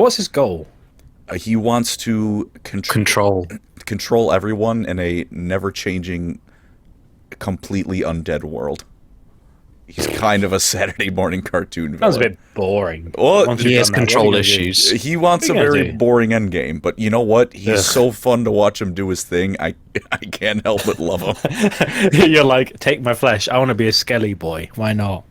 What's his goal? He wants to control everyone in a never-changing, completely undead world. He's kind of a Saturday morning cartoon Sounds a villain. bit boring. Well, Once He you've has done that, what are control you gonna do? issues. he wants a What are you very gonna do? boring endgame, but you know what? He's Ugh. so fun to watch him do his thing. I can't help but love him. You're like, take my flesh. I want to be a skelly boy. Why not?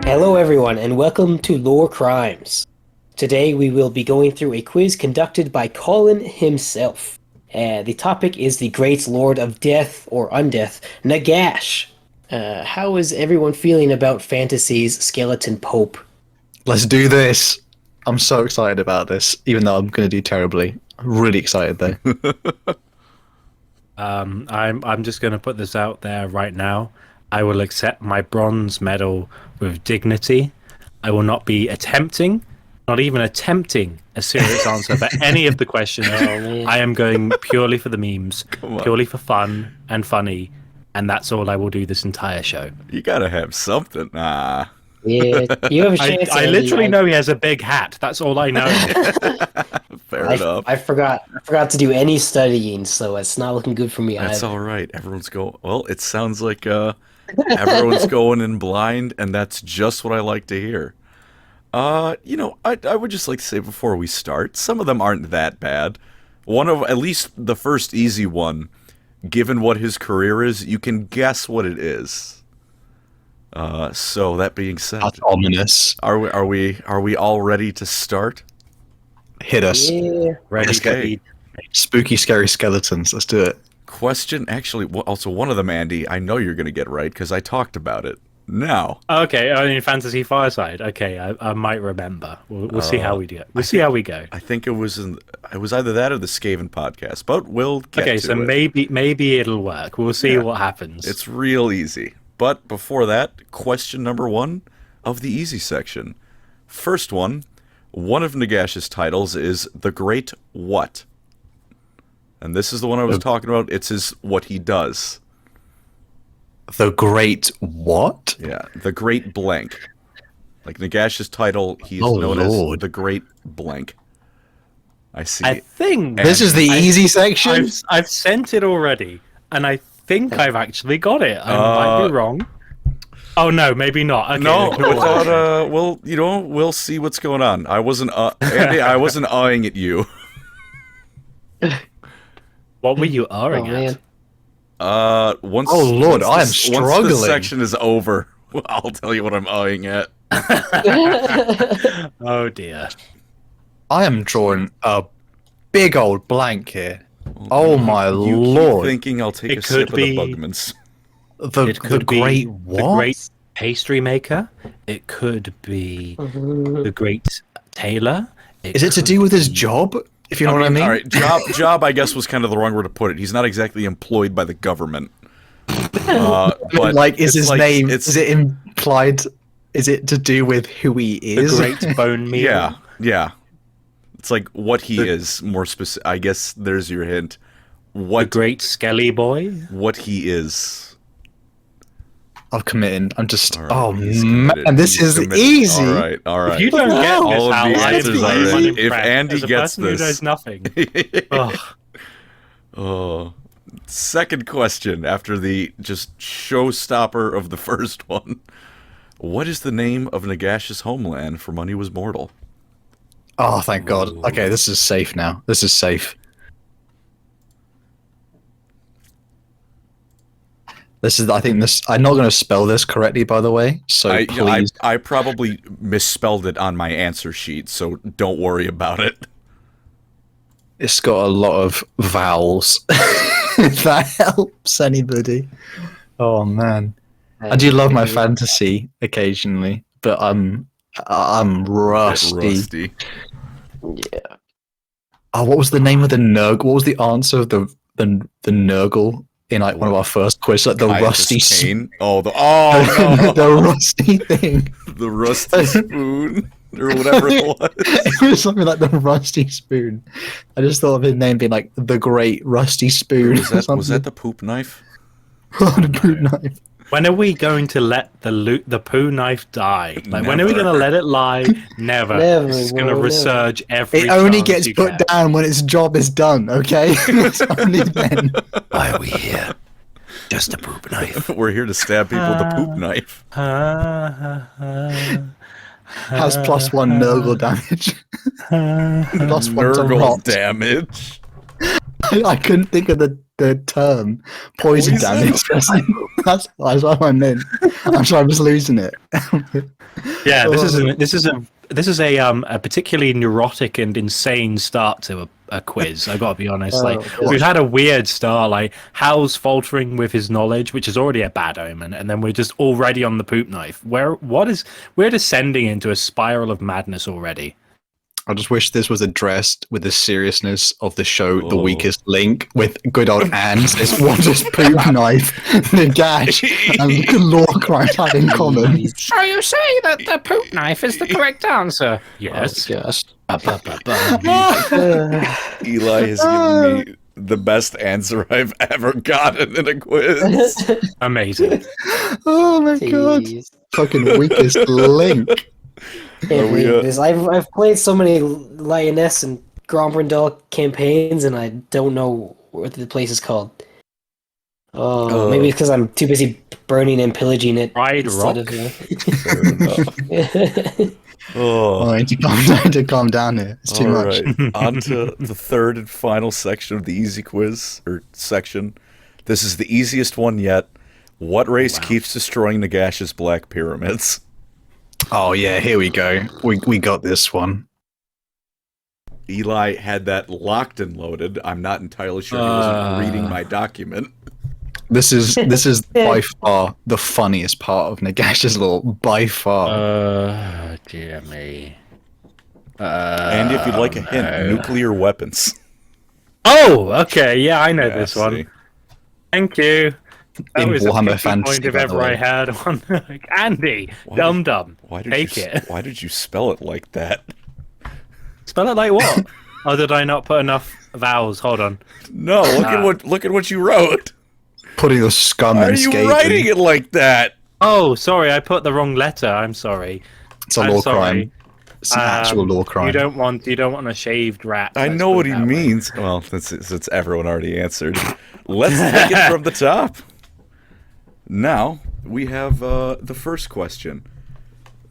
Hello, everyone, and welcome to Lorecrimes. Today, we will be going through a quiz conducted by Colin himself. The topic is the Great Lord of Death or Undeath, Nagash. How is everyone feeling about Fantasy's Skeleton Pope? Let's do this. I'm so excited about this, even though I'm going to do terribly. I'm really excited though. I'm just going to put this out there right now. I will accept my bronze medal with dignity. I will not be not even attempting a serious answer for any of the questions. man. I am going purely for the memes, on. purely for fun and funny, and that's all I will do this entire show. You gotta have something. Ah. Yeah, you have a I, chance. I Andy. literally know he has a big hat. That's all I know. Fair enough. I forgot to do any studying, so it's not looking good for me That's either. all right. Everyone's going. Well, it sounds like everyone's going in blind, and that's just what I like to hear. I would just like to say before we start, some of them aren't that bad. At least the first easy one, given what his career is, you can guess what it is. So that being said, That's ominous. are we all ready to start? Hit us. Yeah. Ready, Okay. Spooky, scary skeletons. Let's do it. Question, actually, also one of them, Andy, I know you're going to get right because I talked about it. Now, Okay, in Fantasy Fireside. Okay, I might remember. We'll see how we do it. We'll see how we go. I think it was either that or the Skaven podcast, but we'll get Okay, to so it. maybe it'll work. We'll see Yeah. what happens. It's real easy. But before that, question number 1 of the easy section. First one of Nagash's titles is The Great What? And this is the one I was talking about. It's his what he does. The Great what? Yeah, The Great Blank. Like Nagash's title, he's Oh, known Lord. as The Great Blank. I see. I think This is the easy section? I've sent it already, and I think I've actually got it. I might be wrong. Oh no, maybe not. Okay, No, ignore without that. we'll see what's going on. I wasn't Andy, I wasn't eyeing at you. What were you Oh aring at? man. Once Oh, Lord, I am Once struggling. this section is over, I'll tell you what I'm eyeing at. Oh dear. I am drawing a big old blank here. Oh my You lord. keep thinking I'll take It a sip could of the be- Bugmans. It could be Great what? the great pastry maker. It could be the great tailor. Is it to could do with his be- job? If you know what I mean? All right, job I guess was kind of the wrong word to put it. He's not exactly employed by the government. But like, is it's his like- name? It's, Is it implied? Is it to do with who he The is? great bone meal. yeah. It's like what he is more specific. I guess there's your hint. The What great skelly boy. what he is. I'm committing. I'm just. All right, Oh he's man, committed. this He's is committed. easy. All right. If you don't get Wow. this, All of Hal, the I am answers are very easy. If unimpressed. Andy As a gets person who this- knows nothing. Ugh. Oh. Second question after the just showstopper of the first one. What is the name of Nagash's homeland from when he was mortal? Oh, thank God. Okay, this is safe now. This is safe. This is. I think this. I'm not going to spell this correctly, by the way. So please. I probably misspelled it on my answer sheet, so don't worry about it. It's got a lot of vowels. If that helps anybody. Oh man, I do love my fantasy occasionally, but I'm rusty. Rusty. Yeah. Oh, what was the name of the Nurgle? What was the answer of the Nurgle? in like one of our first quizzes, like the Caiaphas rusty Cain. Oh, no. the rusty thing. The rusty spoon or whatever it was. It was something like the rusty spoon. I just thought of his name being like the great rusty spoon. Was that the poop knife? the poop knife? When are we going to let the poo knife die? Like, when are we Never. going to let it lie? Never. Never, It's going to bro, resurge every It only chance gets you put get. down when its job is done. Okay, it's only then. Why are we here? Just a poop knife. We're here to stab people with a poop knife. Has +1 Nurgle damage. +1 to Nurgle rot. damage. I couldn't think of the term poison damage. That's what I meant. I'm sorry, I'm just losing it. Yeah, this is a particularly neurotic and insane start to a quiz. I got to be honest. Like, we've had a weird start. Like, Hal's faltering with his knowledge, which is already a bad omen, and then we're just already on the poop knife. We're descending into a spiral of madness already. I just wish this was addressed with the seriousness of the show, The Weakest Link, with good old Anne says, what does poop knife, Nagash, and Lorecrimes have in common? So you say that the poop knife is the correct answer? Yes. Yes. Eli has given me the best answer I've ever gotten in a quiz. Amazing. Oh my god. Jeez. Fucking Weakest Link. Can't believe this. I've played so many Lioness and Grand Brindle campaigns, and I don't know what the place is called. Oh, maybe because I'm too busy burning and pillaging it. Pride instead Rock? Fair enough. Oh, I need to calm down here. It's too All much. right. On to the third and final section of the easy quiz, or section. This is the easiest one yet. What race keeps destroying Nagash's black pyramids? Oh yeah, here we go. We got this one. Eli had that locked and loaded. I'm not entirely sure he wasn't reading my document. This is by far the funniest part of Nagash's lore, by far. Dear me. And if you'd like a hint, nuclear weapons. Oh, okay. Yeah, I know Yeah, this one. see. Thank you. That In was Warhammer a 50 Fantasy, point if by the ever way. I had one. Like, Andy, dum dum. Take it. Why did you spell it like that? Spell it like what? Oh, did I not put enough vowels? Hold on. No, look at what you wrote. Putting the scum Why are and you skating. writing it like that? Oh, sorry, I put the wrong letter. I'm sorry. It's a I'm law sorry. crime. It's an actual law crime. You don't want a shaved rat. I let's know put what it he that way. means. Well, that's everyone already answered. Let's take it from the top. Now, we have the first question.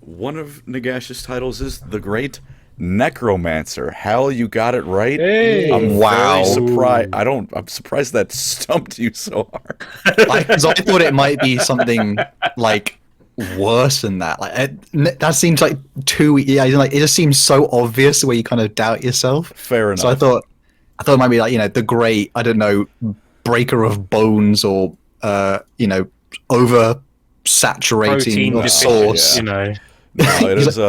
One of Nagash's titles is The Great Necromancer. Hal, you got it right. Hey. I'm Wow. very surprised. I'm surprised that stumped you so hard. Because I thought it might be something like worse than that. Like that seems like too. Yeah, like it just seems so obvious where you kind of doubt yourself. Fair enough. So I thought it might be like the great, I don't know, breaker of bones or over saturating Protein of deficient, sauce. No, it is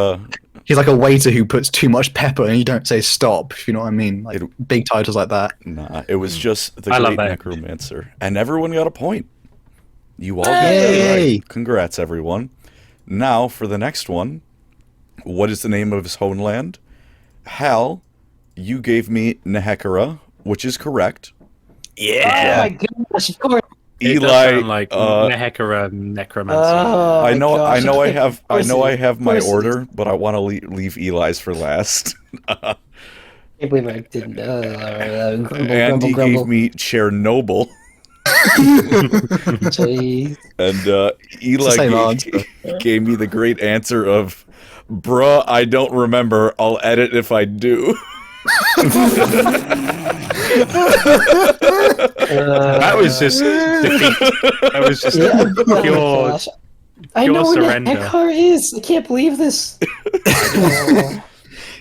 He's like a waiter who puts too much pepper and you don't say stop, if you know what I mean. Like big titles like that. Nah, it was just The I love Great that. Necromancer. And everyone got a point. You all got Yay. it right. Congrats, everyone. Now, for the next one. What is the name of his homeland? Hal, you gave me Nehekara, which is correct. Oh my gosh, of course. It does Eli, sound like Nehekara Necromancer. Oh, I know, gosh. I have my Of course it order, but I want to leave Eli's for last. I can't believe I didn't. Grumble, Andy grumble. gave me Chernobyl, Jeez. and the same Eli answer. gave me the great answer of, "Bruh, I don't remember. I'll edit if I do." That was just defeat. That was just Yeah, oh my pure. gosh. I know where surrender. the Eckhart is. I can't believe this. Oh.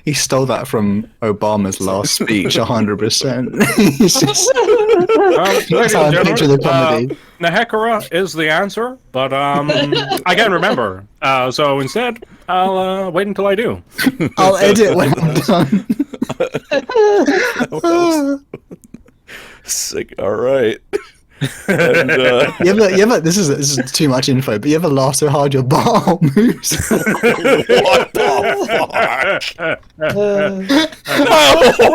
He stole that from Obama's last speech, 100%. He's just Ladies how I and picture the gentlemen, comedy. Nehekara is the answer, but I can't remember. So instead, I'll wait until I do. I'll edit when I'm done. Sick. All right. And, You ever, this is too much info, but you ever laugh so hard your ball moves? what the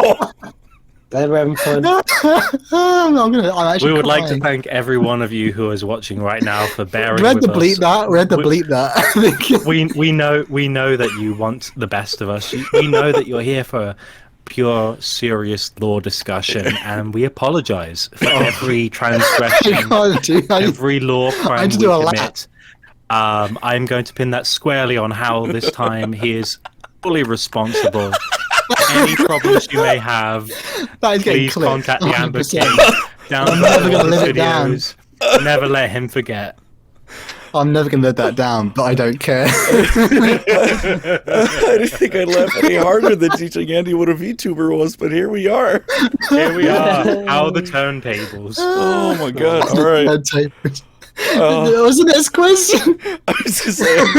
fuck? Glad we're having fun. I'm actually We would like to crying. thank every one of you who is watching right now for bearing Read with the bleep us. that. Read the bleep that. We know that you want the best of us. We know that you're here for pure, serious law discussion, and we apologize for every transgression, every law crime we commit. I'm going to pin that squarely on Hal this time. He is fully responsible. Any problems you may have, That is getting please clipped, contact the Amber 100%. King. I'm never gonna Download live the it down. videos. Never let him forget. I'm never gonna let that down, but I don't care. I didn't think I'd laugh any harder than teaching Andy what a VTuber was, but here we are. Here we are. How are the turntables? Oh my god! All right. What's the next question? I was just saying,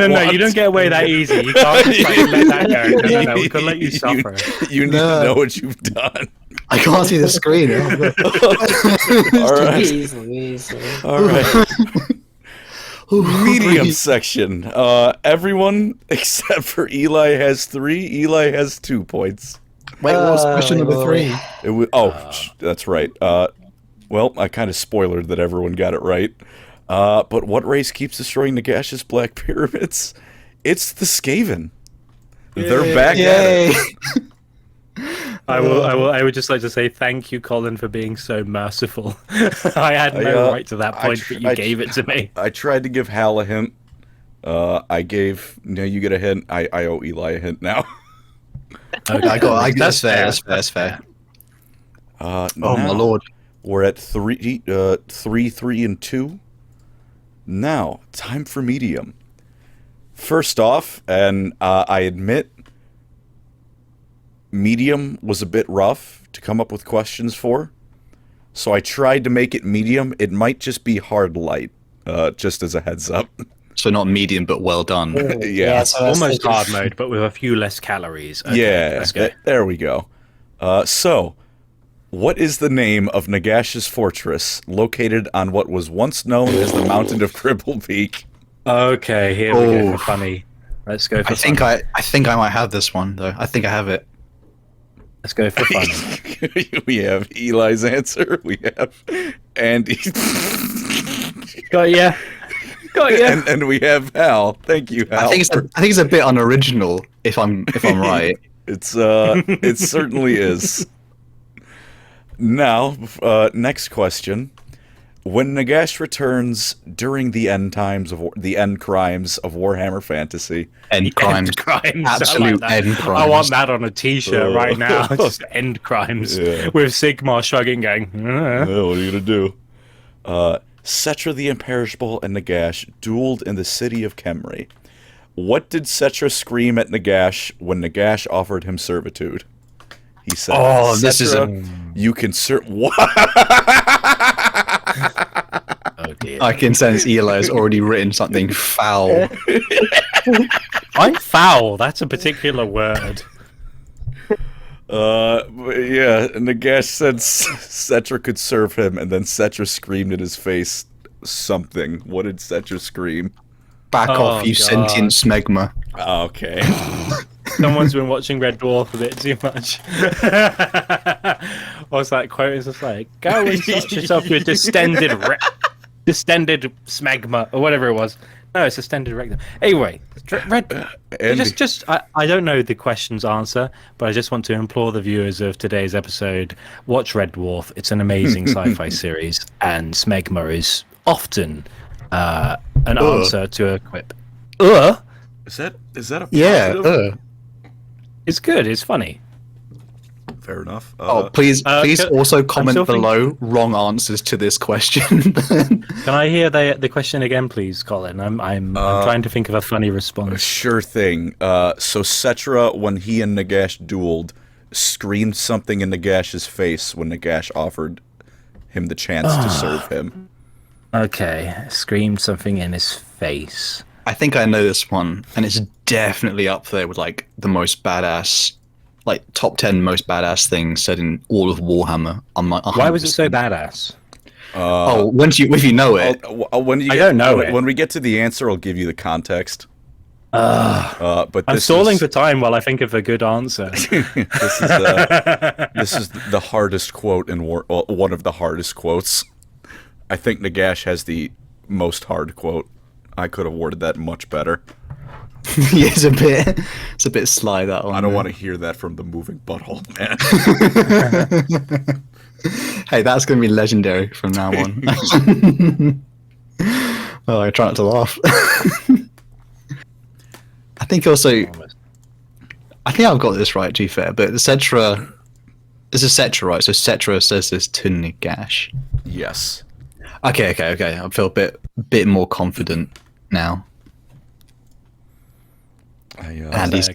No. You don't get away that easy. You can't just like, let that go. No. We could let you suffer. You need to know what you've done. I can't see the screen. All right. Jeez Louise. All right. Medium section. Everyone except for Eli has 3. Eli has 2 points. Wait, what was question number 3? That's right. Well, I kind of spoilered that everyone got it right. But what race keeps destroying Nagash's Black Pyramids? It's the Skaven. They're back at it. I would just like to say thank you, Colin, for being so merciful. I had no right to that point, but you gave it to me. I tried to give Hal a hint. You get a hint. I owe Eli a hint now. Okay. That's fair. Oh my lord. We're at 3, 3, and 2. Now, time for medium. First off, and I admit, medium was a bit rough to come up with questions for, so I tried to make it medium. It might just be hard light, just as a heads up. So not medium, but well done. Yeah, so Almost hard mode, but with a few less calories. Okay, yeah, let's go. there we go. So, what is the name of Nagash's fortress located on what was once known as the Mountain of Cripple Peak? Okay, here we go for funny. Let's go for I think I might have this one though. I think I have it. Let's go for funny. We have Eli's answer. We have Andy. Got ya. And we have Hal. Thank you, Hal. I think it's a bit unoriginal if I'm right. It certainly is. Now, next question. When Nagash returns during the end crimes of Warhammer Fantasy, End crimes. Absolute end crimes. I want that on a t-shirt right now. Just end crimes. Yeah. With Sigmar shrugging going, what are you gonna do? Setra the Imperishable and Nagash dueled in the city of Khemri. What did Setra scream at Nagash when Nagash offered him servitude? He said, "Oh, this is you can serve." What? Oh dear. I can sense Eli has already written something foul. I'm foul. That's a particular word. Yeah, Nagash said Setra could serve him, and then Setra screamed in his face something. What did Setra scream? Back off, you God. sentient smegma. Okay. Someone's been watching Red Dwarf a bit too much. What's that quote? It's just like, go and sort yourself your distended smegma, or whatever it was. No, it's distended rectum. Anyway, I don't know the question's answer, but I just want to implore the viewers of today's episode, watch Red Dwarf. It's an amazing sci-fi series, and smegma is often an answer to a quip. Is that a positive? Yeah. It's good. It's funny. Fair enough. Please also comment still below wrong answers to this question. Can I hear the question again, please, Colin? I'm trying to think of a funny response. Sure thing. So Setra, when he and Nagash dueled, screamed something in Nagash's face when Nagash offered him the chance to serve him. Okay, screamed something in his face. I think I know this one, and it's definitely up there with like the most badass, like top 10 most badass things said in all of Warhammer. Why was it so badass? if you know it. I don't know it. When we get to the answer, I'll give you the context. But I'm stalling for time while I think of a good answer. this is the hardest quote in one of the hardest quotes. I think Nagash has the most hard quote. I could have worded that much better. Yeah, it's a bit sly, that one. I don't want to hear that from the moving butthole, man. Hey, that's going to be legendary from now on. Oh, I try not to laugh. I think also, I think I've got this right, to be fair, but Cetra, this is Cetra, right? So Cetra says this to Nagash. Yes. Okay. I feel a bit more confident now. And he's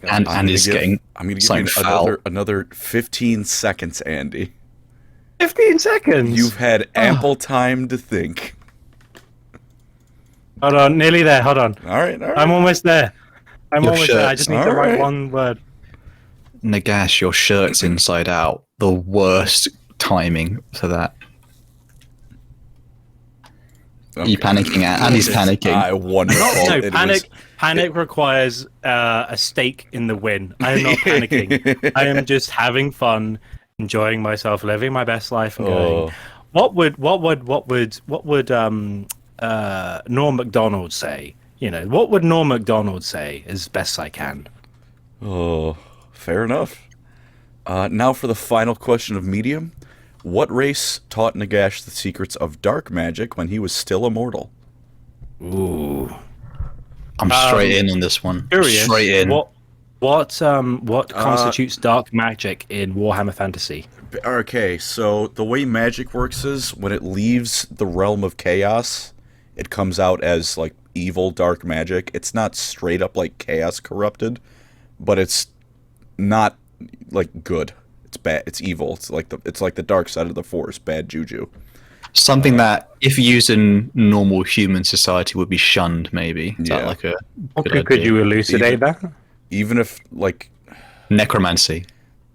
getting I'm going to give foul. you another 15 seconds, Andy. 15 seconds. You've had ample time to think. Hold on, nearly there. Hold on. All right. I'm almost there. I just need to write Alright. one word. Nagash, your shirt's inside out. The worst timing for that. Okay. You panicking, and he's panicking. Wonderful. Panic requires a stake in the win. I am not panicking. I am just having fun, enjoying myself, living my best life, and going. What would Norm Macdonald say? You know, what would Norm Macdonald say as best I can? Oh, fair enough. Now for the final question of Medium. What race taught Nagash the secrets of dark magic when he was still immortal? Ooh. I'm straight in on this one. Curious. Straight in. What constitutes dark magic in Warhammer Fantasy? Okay, so the way magic works is when it leaves the realm of chaos, it comes out as like evil dark magic. It's not straight up like chaos corrupted, but it's not like good. It's bad. It's evil. It's like the dark side of the force. Bad juju. Something that, if used in normal human society, would be shunned. Maybe. Is that like a good Could idea? you elucidate that? Even if like Necromancy.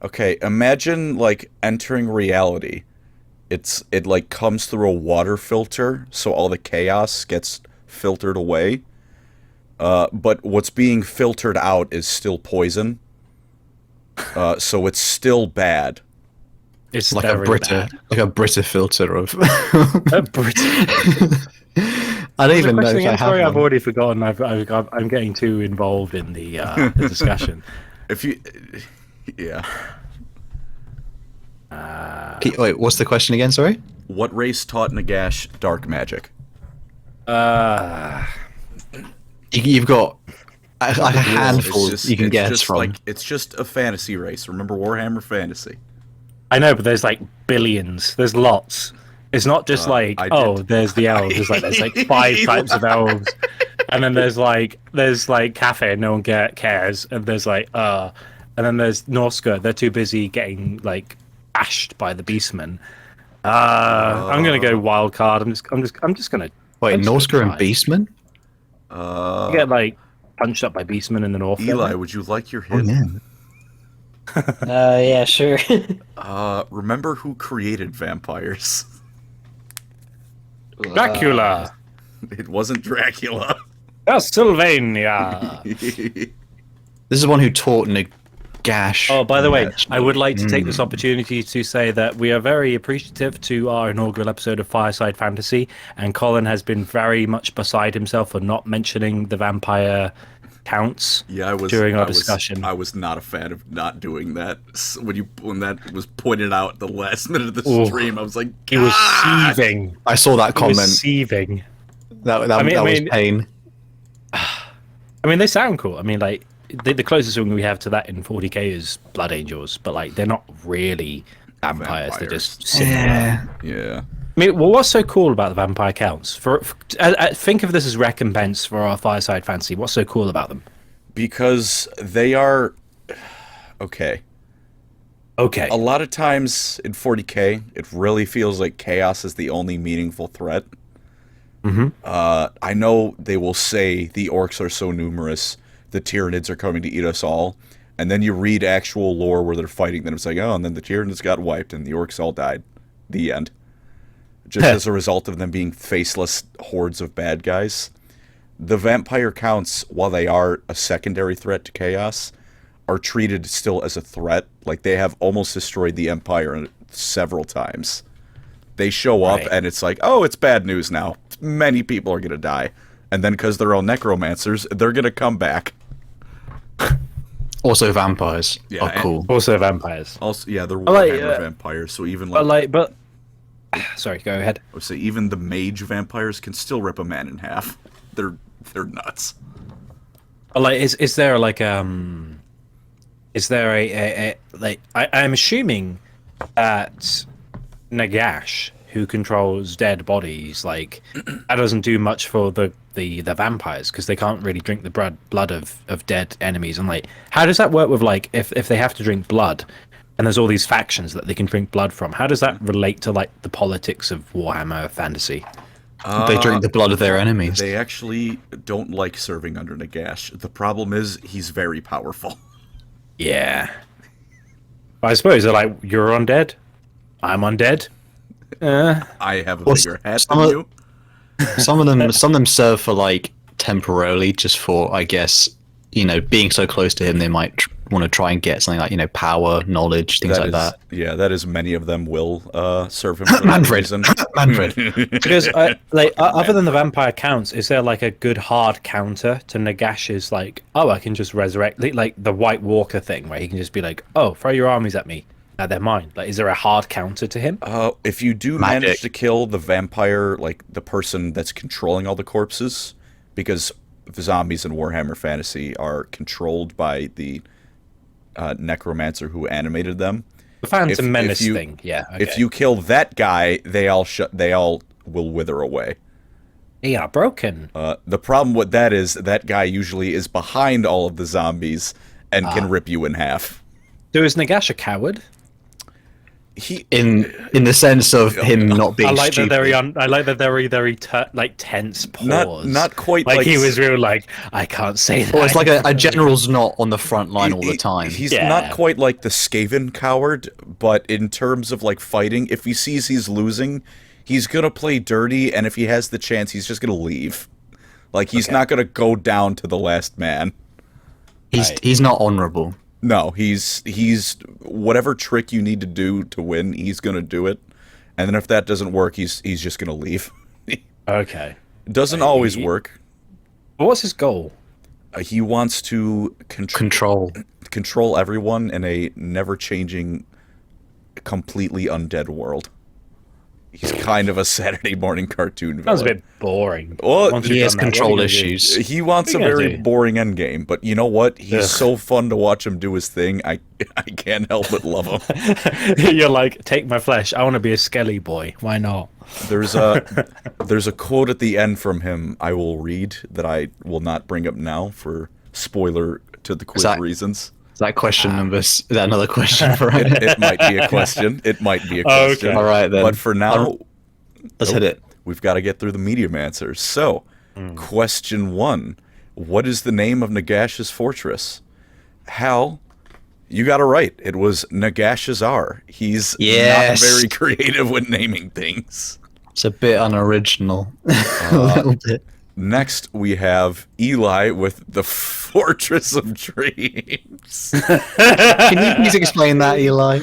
Okay, imagine like entering reality. It like comes through a water filter, so all the chaos gets filtered away. But what's being filtered out is still poison. So it's still bad. It's Like a Brita filter of. A Brita. I don't even know if I have Sorry, I've one. already forgotten. I'm getting too involved in the discussion. If you, yeah. Wait, what's the question again? Sorry. What race taught Nagash dark magic? You've got like a handful you can guess just from. Like, it's just a fantasy race. Remember Warhammer Fantasy? I know, but there's like billions. There's lots. It's not just there's the elves. There's like 5 types of elves, and then there's like cafe. No one cares, and there's and then there's Norska. They're too busy getting like bashed by the beastmen. I'm gonna go wild card. I'm just gonna. Wait, I'm just Norska gonna and try. Beastmen? You get like punched up by beastmen in the north. Eli, would you like your hit? Yeah, sure. Remember who created vampires? Dracula. It wasn't Dracula. Sylvania. This is the one who taught Nagash. Oh, by the way, I would like to take this opportunity to say that we are very appreciative to our inaugural episode of Fireside Fantasy, and Colin has been very much beside himself for not mentioning the vampire counts during our discussion. I was not a fan of not doing that. When that was pointed out the last minute of the stream, I was like, he was seething. I saw that comment. He was seething. That was pain. I mean, they sound cool. I mean, like the closest thing we have to that in 40k is Blood Angels, but like they're not really vampires. They're just similar. Yeah. I mean, well, what's so cool about the vampire counts? Think of this as recompense for our Fireside Fantasy. What's so cool about them? Because they are okay. Okay. A lot of times in 40k, it really feels like chaos is the only meaningful threat. Mm-hmm. I know they will say the orcs are so numerous, the Tyranids are coming to eat us all, and then you read actual lore where they're fighting, then it's like, oh, and then the Tyranids got wiped and the orcs all died. The end. just as a result of them being faceless hordes of bad guys. The vampire counts, while they are a secondary threat to chaos, are treated still as a threat. Like, they have almost destroyed the Empire several times. They show up, and it's like, oh, it's bad news now. Many people are going to die. And then, because they're all necromancers, they're going to come back. Also, vampires Yeah, are cool. Also vampires. Also, yeah, they're like, Warhammer vampires, so even sorry, go ahead. I would say even the mage vampires can still rip a man in half. They're nuts. Like, is there like is there a like I'm assuming that Nagash, who controls dead bodies, like that doesn't do much for the vampires because they can't really drink the blood of dead enemies. And like, how does that work with like if they have to drink blood? And there's all these factions that they can drink blood from. How does that relate to like the politics of Warhammer Fantasy? They drink the blood of their enemies. They actually don't like serving under Nagash. The problem is he's very powerful. Yeah. I suppose they're like, you're undead, I'm undead. I have a bigger hat than some you. Some of them serve for like temporarily, just for, I guess, you know, being so close to him, they might want to try and get something like, you know, power, knowledge, things like that. Yeah, that is, many of them will serve him for that Manfred. reason. Manfred. Because other than the vampire counts, is there like a good hard counter to Nagash's like, oh, I can just resurrect, like the White Walker thing where he can just be like, oh, throw your armies at me, they're mine. Like, is there a hard counter to him? If you do manage to kill the vampire, like the person that's controlling all the corpses, because the zombies in Warhammer Fantasy are controlled by the necromancer who animated them. The Phantom Menace thing, yeah. Okay. If you kill that guy, they all will wither away. They are broken. The problem with that is that guy usually is behind all of the zombies and can rip you in half. So is Nagash a coward? He in the sense of him not being I like stupid. I like the very tense pause. Not quite like he was real like, I can't say that. Or it's like a general's not on the front line all the time. He's not quite like the Skaven coward, but in terms of like fighting, if he sees he's losing, he's gonna play dirty, and if he has the chance, he's just gonna leave. Like, he's not gonna go down to the last man. He's not honorable. No, he's whatever trick you need to do to win, he's gonna do it, and then if that doesn't work, he's just gonna leave. Okay. It doesn't always work. But what's his goal? He wants to control everyone in a never-changing, completely undead world. He's kind of a Saturday morning cartoon villain. Sounds a bit boring. Well, He has control issues. He wants a very boring endgame, but you know what? He's so fun to watch him do his thing. I can't help but love him. You're like, take my flesh. I want to be a skelly boy. Why not? There's a quote at the end from him I will read that I will not bring up now for spoiler to the quiz reasons. Is that question number? Is that another question for right? It might be a question. It might be a question. Okay. All right, then. But for now, let's hit it. We've got to get through the medium answers. So, question 1. What is the name of Nagash's fortress? Hal, you got it right. It was Nagashazar. He's not very creative with naming things. It's a bit unoriginal. A little bit. Next, we have Eli with the Fortress of Dreams. Can you please explain that, Eli?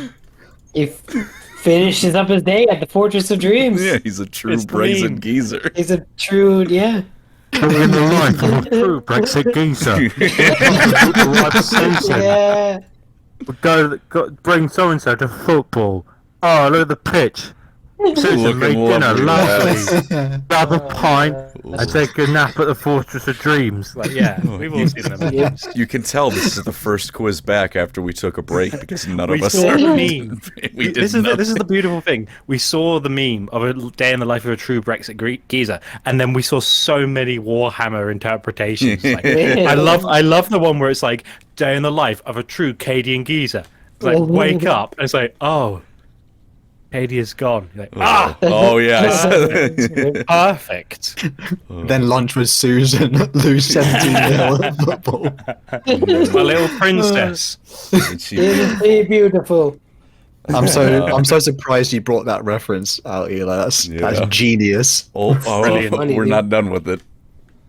He finishes up his day at the Fortress of Dreams. Yeah, he's a true brazen geezer. He's a true, yeah. In the life of a true Brexit geezer. Yeah. Go bring so-and-so to football. Oh, look at the pitch. Susan made dinner, lovely. Grab a pint and take a nap at the Fortress of Dreams. Like, yeah, we've all seen them. You can tell this is the first quiz back after we took a break because none of us saw are. the meme. This is the beautiful thing. We saw the meme of a day in the life of a true Brexit geezer, and then we saw so many Warhammer interpretations. Like, I love the one where it's like day in the life of a true Cadian geezer. It's like wake up, and it's like, oh, Cady is gone. You're like, oh yes. Perfect. Then lunch with Susan, lose 17-0 at football. My little princess. And she- Beautiful. I'm so surprised you brought that reference out, Eli. That's genius. Brilliant. We're not done with it.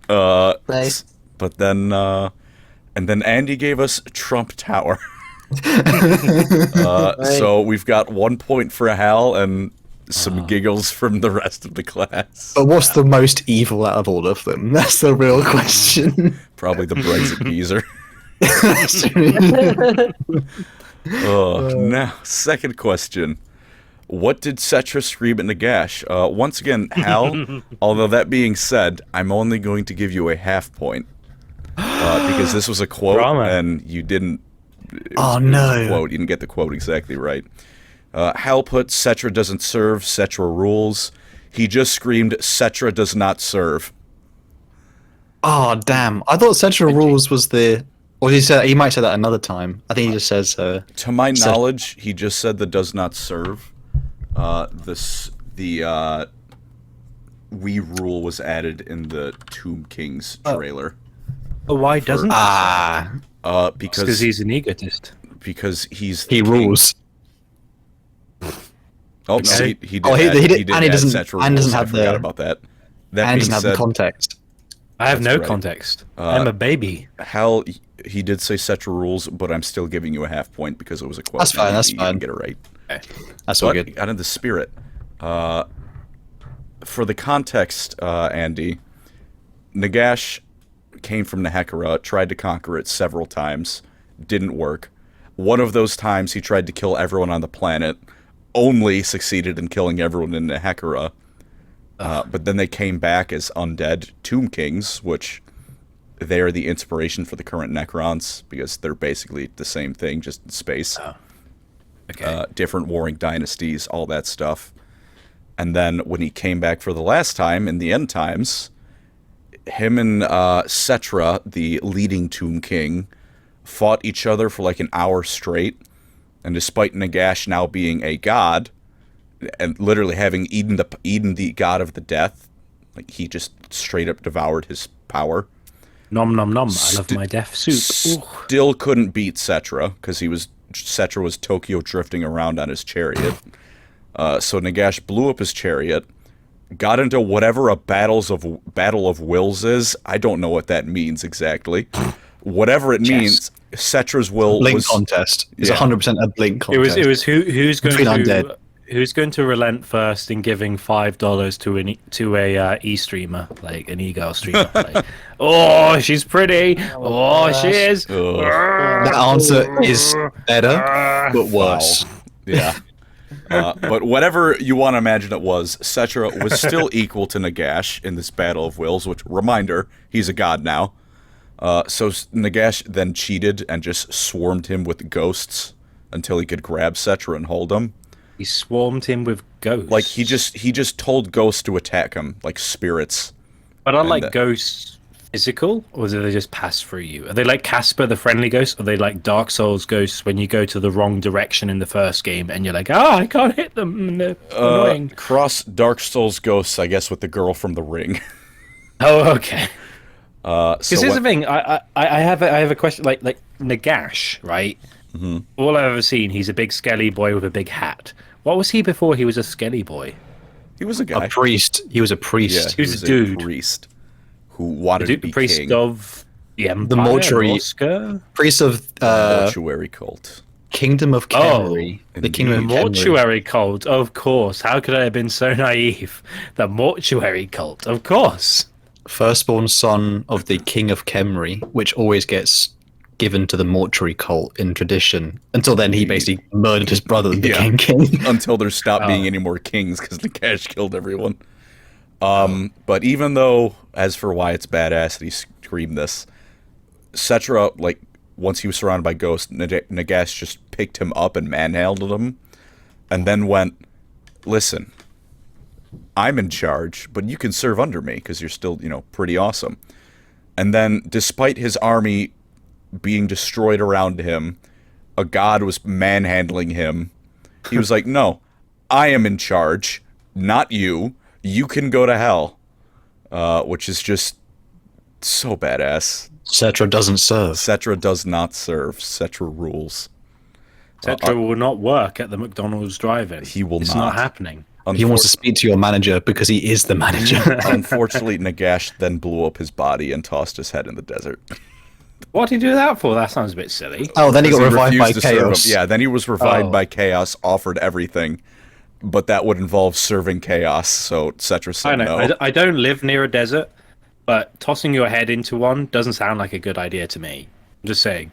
Nice. But then and then Andy gave us Trump Tower. So we've got 1 point for Hal and some giggles from the rest of the class. But what's the most evil out of all of them? That's the real question. Probably the Brexit geezer. Now, second question. What did Cetra scream at Nagash? Once again, Hal, although that being said, I'm only going to give you a half point. Because this was a quote, Drama. and you didn't... It Oh, was no. a quote. You didn't get the quote exactly right. Hal put, Cetra doesn't serve, Cetra rules. He just screamed, Cetra does not serve. Oh, damn. I thought Central Rules was the... Or he might say that another time. I think he just says... To my knowledge, he just said the does not serve. The we rule was added in the Tomb Kings trailer. Why doesn't he? Because he's an egotist. Because he rules. Oh, Okay. no, he did. Oh, he did, and he add doesn't. Cetra And rules. doesn't I have forgot the. about that. That And being doesn't have the said, context. I have no right. context. I'm a baby. Hal, he did say Cetra rules, but I'm still giving you a half point because it was a quote. That's fine. and That's you fine. didn't get it right. That's all But good. out of the spirit, for the context, Andy, Nagash came from Nehekara, tried to conquer it several times, didn't work. One of those times he tried to kill everyone on the planet, only succeeded in killing everyone in Nehekara. But then they came back as undead Tomb Kings, which they are the inspiration for the current Necrons, because they're basically the same thing, just in space. Okay. Different warring dynasties, all that stuff. And then when he came back for the last time, in the end times, him and Cetra, the leading Tomb King, fought each other for like an hour straight. And despite Nagash now being a god, and literally having eaten the god of the death, like he just straight up devoured his power. Nom nom nom. I love my death soup. Ooh. Still couldn't beat Cetra because Cetra was Tokyo drifting around on his chariot. So Nagash blew up his chariot, got into whatever a battle of wills is. I don't know what that means exactly. Whatever it means, Cetra's will Blink was contest. It's yeah. 100% a blink contest. It was who's going Between to undead. who's going to relent first in giving $5 to a e-streamer, like an e-girl streamer. Like, oh, she's pretty. Oh, she is. That answer is better, but worse. Yeah. But whatever you want to imagine it was, Cetra was still equal to Nagash in this battle of wills, which, reminder, he's a god now. So Nagash then cheated and just swarmed him with ghosts until he could grab Cetra and hold him. He swarmed him with ghosts. Like, he just told ghosts to attack him, like spirits. But are like that- ghosts physical, or do they just pass through you? Are they like Casper, the friendly ghost? Or are they like Dark Souls ghosts when you go to the wrong direction in the first game and you're like, I can't hit them, and they're annoying. Cross Dark Souls ghosts, I guess, with the girl from The Ring. Oh, okay. Because Because here's the thing, I have a question. Like Nagash, right? Mm-hmm. All I've ever seen, he's a big skelly boy with a big hat. What was he before he was a skelly boy? he was a guy. A priest. He was a priest. Yeah, He was a dude. priest who wanted to The be priest king. of the Empire, The mortuary- Oscar? Priest of Mortuary cult. Kingdom of Kemri. The Kingdom of indeed. Kemri. Mortuary cult, of course. How could I have been so naive? The mortuary cult, of course. Firstborn son of the King of Kemri, which always gets given to the mortuary cult in tradition. Until then, he basically murdered his brother and Yeah. became king. Until there stopped being any more kings because Nagash killed everyone. But even though, as for why it's badass that he screamed this, Cetra, like, once he was surrounded by ghosts, Nagash just picked him up and manhandled him, and then went, listen, I'm in charge, but you can serve under me because you're still, pretty awesome. And then, despite his army being destroyed around him, a god was manhandling him. He was like, no, I am in charge, not you. You can go to hell. Which is just so badass. Cetra doesn't serve. Cetra does not serve. Cetra rules. Cetra will not work at the McDonald's drive-in. He will It's not. not happening. He wants to speak to your manager because he is the manager. Unfortunately, Nagash then blew up his body and tossed his head in the desert. What did he do that for? That sounds a bit silly. Oh, then he got revived by refused to serve him. Chaos. Yeah, then he was revived Oh. by Chaos, offered everything, but that would involve serving Chaos, so Cetra I said know. no. I don't live near a desert, but tossing your head into one doesn't sound like a good idea to me. I'm just saying.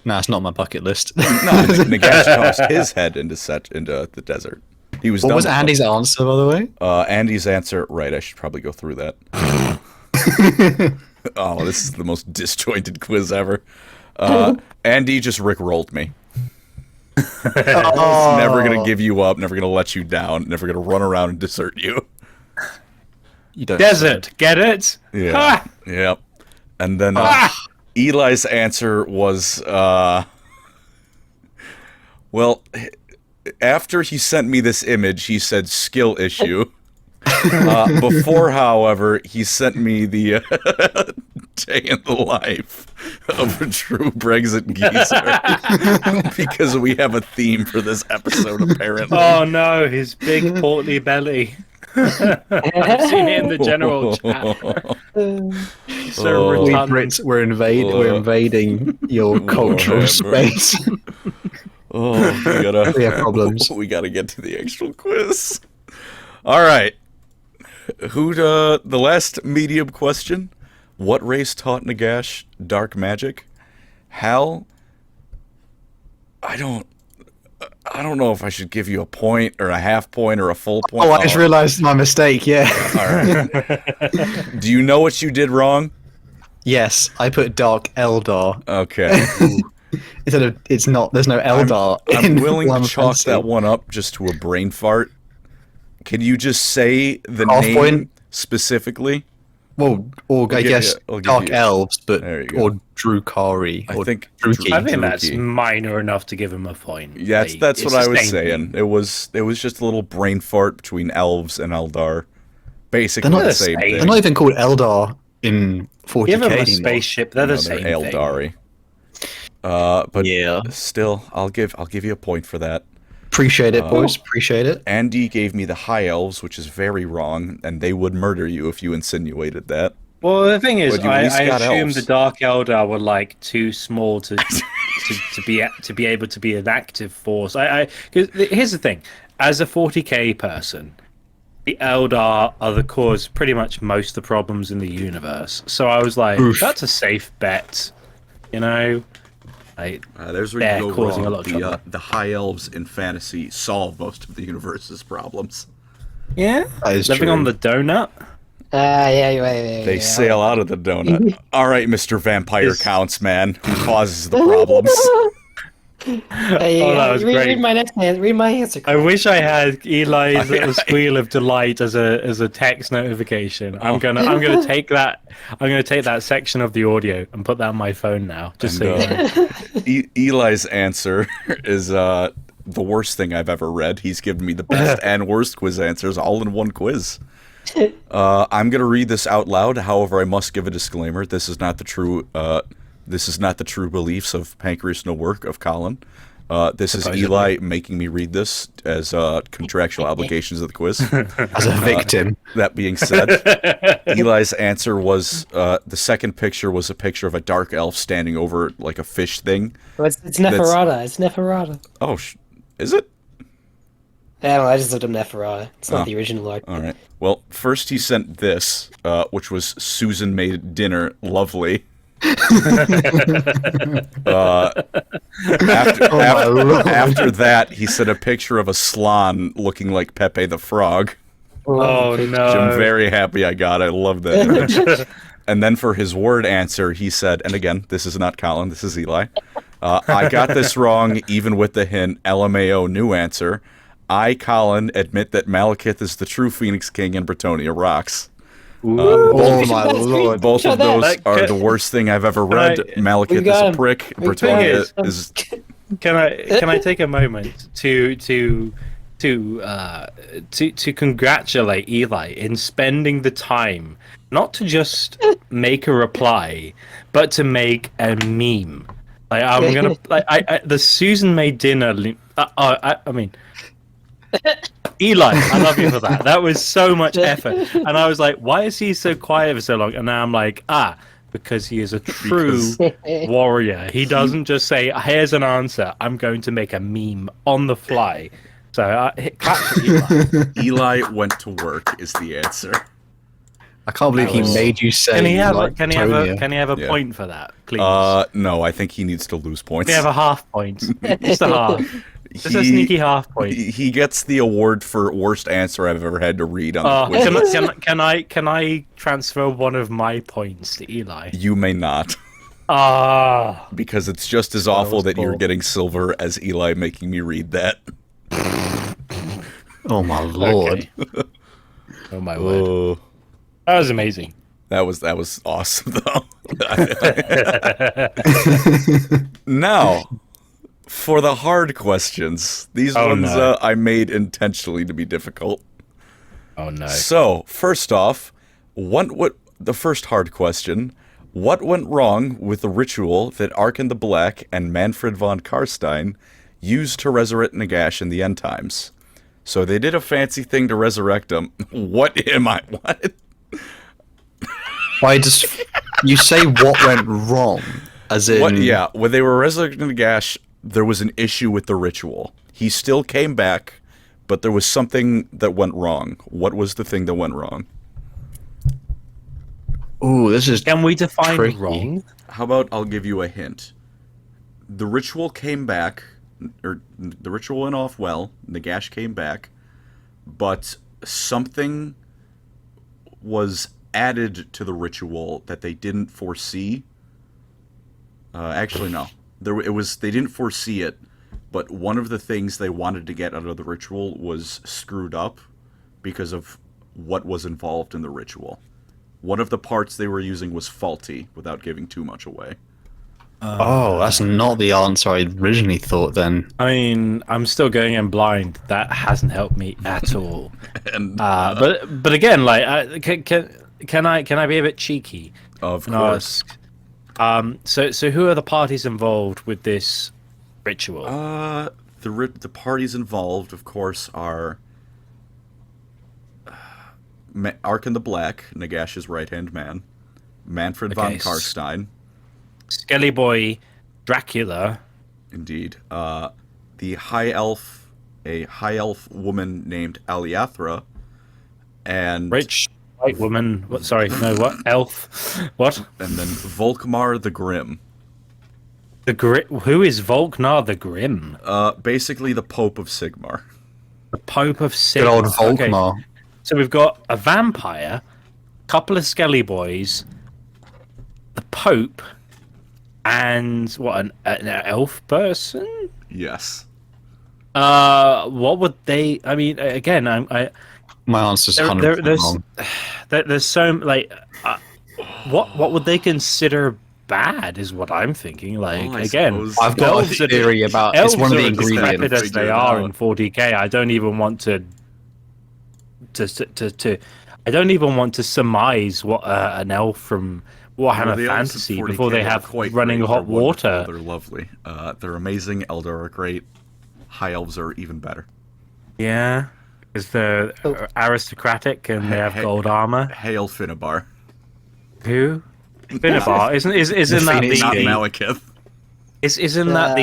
Nah, it's not on my bucket list. No, Nagash tossed his head into the desert. He was What done was with Andy's answer, by the way? Andy's answer, right, I should probably go through that. Oh, this is the most disjointed quiz ever. Andy just rickrolled me. Never gonna give you up, never gonna let you down, never gonna run around and desert you. You don't Desert, get it? Yeah. Ha! Yep. And then Ah! Eli's answer was, well, after he sent me this image, he said skill issue. Before, however, he sent me the day in the life of a true Brexit geezer. Because we have a theme for this episode, apparently. Oh no, his big portly belly. I've seen it in the general chat. So Oh. We rotund. Brits, we're invading your cultural Warhammer. space. Oh, We have problems. We gotta get to the actual quiz. All right. The last medium question? What race taught Nagash dark magic? Hal? I don't know if I should give you a point or a half point or a full point. Oh, I just realised my mistake. Yeah. All right. Do you know what you did wrong? Yes, I put Dark Eldar Okay. instead of it's not. There's no Eldar. I'm in willing to Warhammer chalk Fantasy. that one up just to a brain fart. Can you just say the Half name point? specifically? Well, or I give guess you- I'll give Dark you- Elves, but There you go. or Drukari. I or think Druki. I think that's Druki. minor enough to give him a point. Yeah, Like, that's it's what I the was same saying. thing. It was just a little brain fart between elves and Eldar. Basically They're not the the same same. They're thing. not even called Eldar in 40k Give him a anymore. spaceship. They're No, the they're same thing. Eldari. But Yeah, still, I'll give you a point for that. appreciate it, boys. Appreciate it. Andy gave me the high elves, which is very wrong, and they would murder you if you insinuated that. Well, the thing is, But you at I least got assume elves. the Dark Eldar were like too small to be able to be an active force. Because here's the thing: as a 40k person, the Eldar are the cause pretty much most of the problems in the universe. So I was like, Oof. that's a safe bet, you know. There's where They're you go causing wrong. a lot of trouble. The high elves in fantasy solve most of the universe's problems. Yeah, That is living true. on the donut. Yeah, you're right. They sail out of the donut. All right, Mr. Vampire Counts, man. Who causes the problems? that was great. Read my next answer. Read my answer. I wish I had Eli's little squeal of delight as a text notification. I'm gonna take that. I'm gonna take that section of the audio and put that on my phone now. Just so you know. Eli's answer is the worst thing I've ever read. He's given me the best and worst quiz answers all in one quiz. I'm gonna read this out loud. However, I must give a disclaimer. This is not the true. This is not the true beliefs of Pancreas No Work of Colin. This is Eli making me read this as contractual obligations of the quiz. As a victim. That being said, Eli's answer was the second picture was a picture of a dark elf standing over like a fish thing. It's Neferata. It's Neferata. Oh, is it? I don't know. I just looked up Neferata. It's not Oh. the original art. All right. Well, first he sent this, which was Susan made dinner lovely. After that, he sent a picture of a slan looking like Pepe the Frog, Oh which no! I'm very happy I got. I love that image. And then for his word answer, he said, and again, this is not Colin, this is Eli. I got this wrong, even with the hint, LMAO new answer. I, Colin, admit that Malekith is the true Phoenix King and Bretonia rocks. Oh my lord. Both of those Like, are the worst thing I've ever read. I- Malekith We is got a him. prick. We got Bretonia him. is Can I take a moment to congratulate Eli in spending the time not to just make a reply, but to make a meme Like I'm gonna like the Susan made dinner. I mean, Eli, I love you for that. That was so much effort, and I was like, why is he so quiet for so long? And now I'm like, because he is a true warrior. He doesn't just say, "Here's an answer. I'm going to make a meme on the fly." So clap for Eli. Eli went to work is the answer. I can't believe he made you say. Can he have a Yeah. point for that, please? No, I think he needs to lose points. Can we have a half point? Just a half. Just a sneaky half point. He gets the award for worst answer I've ever had to read on the quiz. Can I transfer one of my points to Eli? You may not. Because it's just as awful that you're getting silver as Eli making me read that. Oh my lord! Okay. Oh my word! That was amazing. That was awesome though. Now, for the hard questions, these ones I made intentionally to be difficult. Oh no! So first off, what the first hard question? What went wrong with the ritual that Arkin the Black and Manfred von Karstein used to resurrect Nagash in the end times? So they did a fancy thing to resurrect him. What? Why just you say what went wrong? As in, when they were resurrecting Nagash, there was an issue with the ritual. He still came back, but there was something that went wrong. What was the thing that went wrong? Ooh, this is. Can we define tricky. wrong? How about I'll give you a hint. The ritual came back, or the ritual went off well. Nagash came back, but something was added to the ritual that they didn't foresee. Actually, no. They didn't foresee it, but one of the things they wanted to get out of the ritual was screwed up because of what was involved in the ritual. One of the parts they were using was faulty, without giving too much away. Oh, that's not the answer I originally thought then. I mean, I'm still going in blind. That hasn't helped me at all. And but again, like, can I be a bit cheeky? of And course. ask, so who are the parties involved with this ritual? The parties involved, of course, are Arkin the Black, Nagash's right-hand man, Manfred von Karstein, Skelly Boy, Dracula. indeed, the high elf, a high elf woman named Aliathra, and Rich white woman. What? Sorry, no. What? Elf. What? and then Volkmar the Grim. Who is Volknar the Grim? Basically the Pope of Sigmar. The Pope of Sigmar. Good old Okay, Volkmar. so we've got a vampire, couple of Skelly Boys, the Pope, and what? An elf person? Yes. What would they? I mean, again, My answer's There- 100% there's wrong. there's so like, what would they consider bad? Is what I'm thinking. Like, Well, I again, suppose- I've got elves a are- theory about it's elves one of are the as decrepit ingredients. as they Figure it are out. in 40k. I don't even want to I don't even want to surmise what an elf from Warhammer The elves in Fantasy 40K before they are have quite running great. hot They're wonderful. water. They're lovely. They're amazing. Eldar are great. High elves are even better. Yeah, because they're aristocratic and they have gold armor. Hail Finnabar. Who? Finnabar isn't that Phoenix Not Gate. Malekith. Isn't that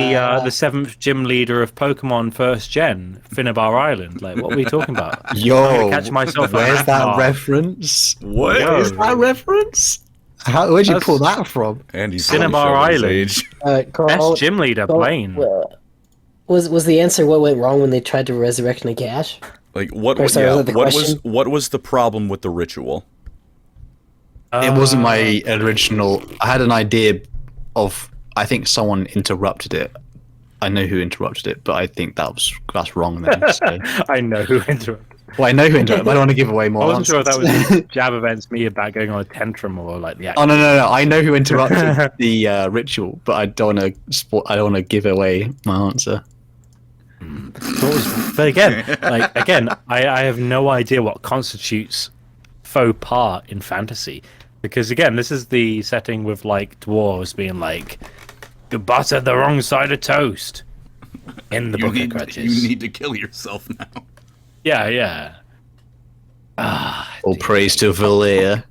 the seventh gym leader of Pokemon First Gen, Finnabar Island? Like, what are we talking about? I'm Yo, gonna catch myself. where's at that bar. reference? What? Yo. Is that reference? Where'd you pull that from? And he's Cinnabar really showing his Island. age. Carl, Best gym leader, Blaine. was the answer what went wrong when they tried to resurrect Nagash? Like what? Or sorry, yeah, was that the question? what was the problem with the ritual? It wasn't my original. I had an idea of. I think someone interrupted it. I know who interrupted it, but I think that's wrong then. So. I know who interrupted. Well, I know who interrupted. I don't want to give away more. I wasn't sure if that answers. was jab events me about going on a tantrum or like the. Oh no! I know who interrupted the ritual, but I don't want to. I don't want to give away my answer. But again, I have no idea what constitutes faux pas in fantasy, because again, this is the setting with like dwarves being like, You butter the wrong side of toast. In the book of grudges. You need to kill yourself now. Yeah. All praise to Valir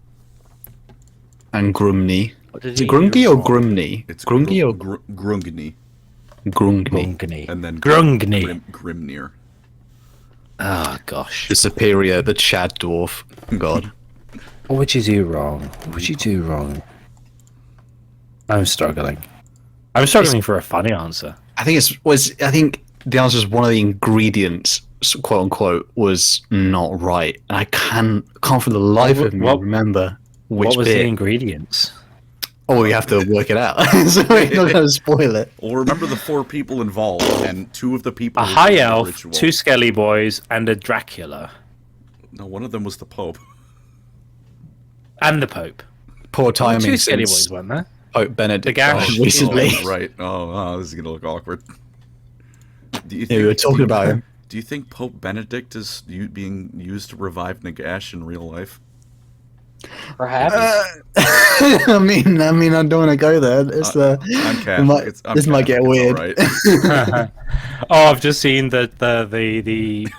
and Grumney. What did Is it he Grungy do or wrong? Grumney? It's Grungy or Grungni. Grungni? Grungni. And then Grungni. Grimnir. Oh, gosh. The superior, the Chad dwarf. God. What would you do wrong? What would you do wrong? I'm struggling. I'm struggling for a funny answer. I think I think the answer is one of the ingredients, quote unquote, was not right. And I can't for the life of me remember which What was bit. the ingredients? Oh, we have to work it out. So we're not going to spoil it. Well, remember the 4 people involved, and 2 of the people. A were high doing the elf, ritual. 2 skelly boys, and a Dracula. No, one of them was the Pope. And the Pope. Poor timing. 2 skelly since boys, weren't there? Pope Benedict Nagash. died recently. Oh, right. Oh, this is gonna look awkward. Do you Yeah, we were talking about him. Do you think Pope Benedict is being used to revive Nagash in real life? Perhaps. I mean, I don't want to go there. It's I'm Catholic. this might get weird. Right. Oh, I've just seen the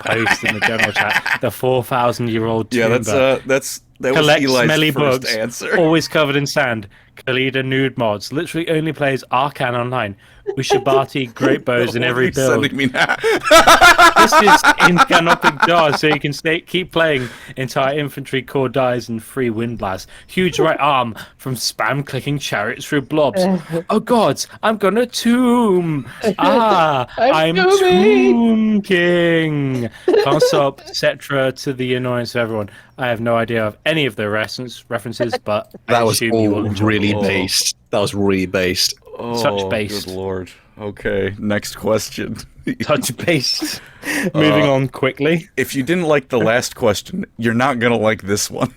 post in the general chat. The 4,000-year-old Yeah, Toomba that was collects Eli's smelly first books, answer. always covered in sand. Khalida nude mods. Literally only plays Arcan online. Ushabati great bows in What are every you build. sending me now? This is in canopic jars, so you can keep playing until our infantry core dies in free wind blast. Huge right arm from spam clicking chariots through blobs. Oh gods, I'm gonna tomb. I'm tomb king. Can't stop, etc. To the annoyance of everyone. I have no idea of any of the references, but That I was assume you will all enjoy really it. based. That was really based. Oh, Touch based. Good lord. Okay, next question. Touch based. Moving on quickly. If you didn't like the last question, you're not gonna like this one.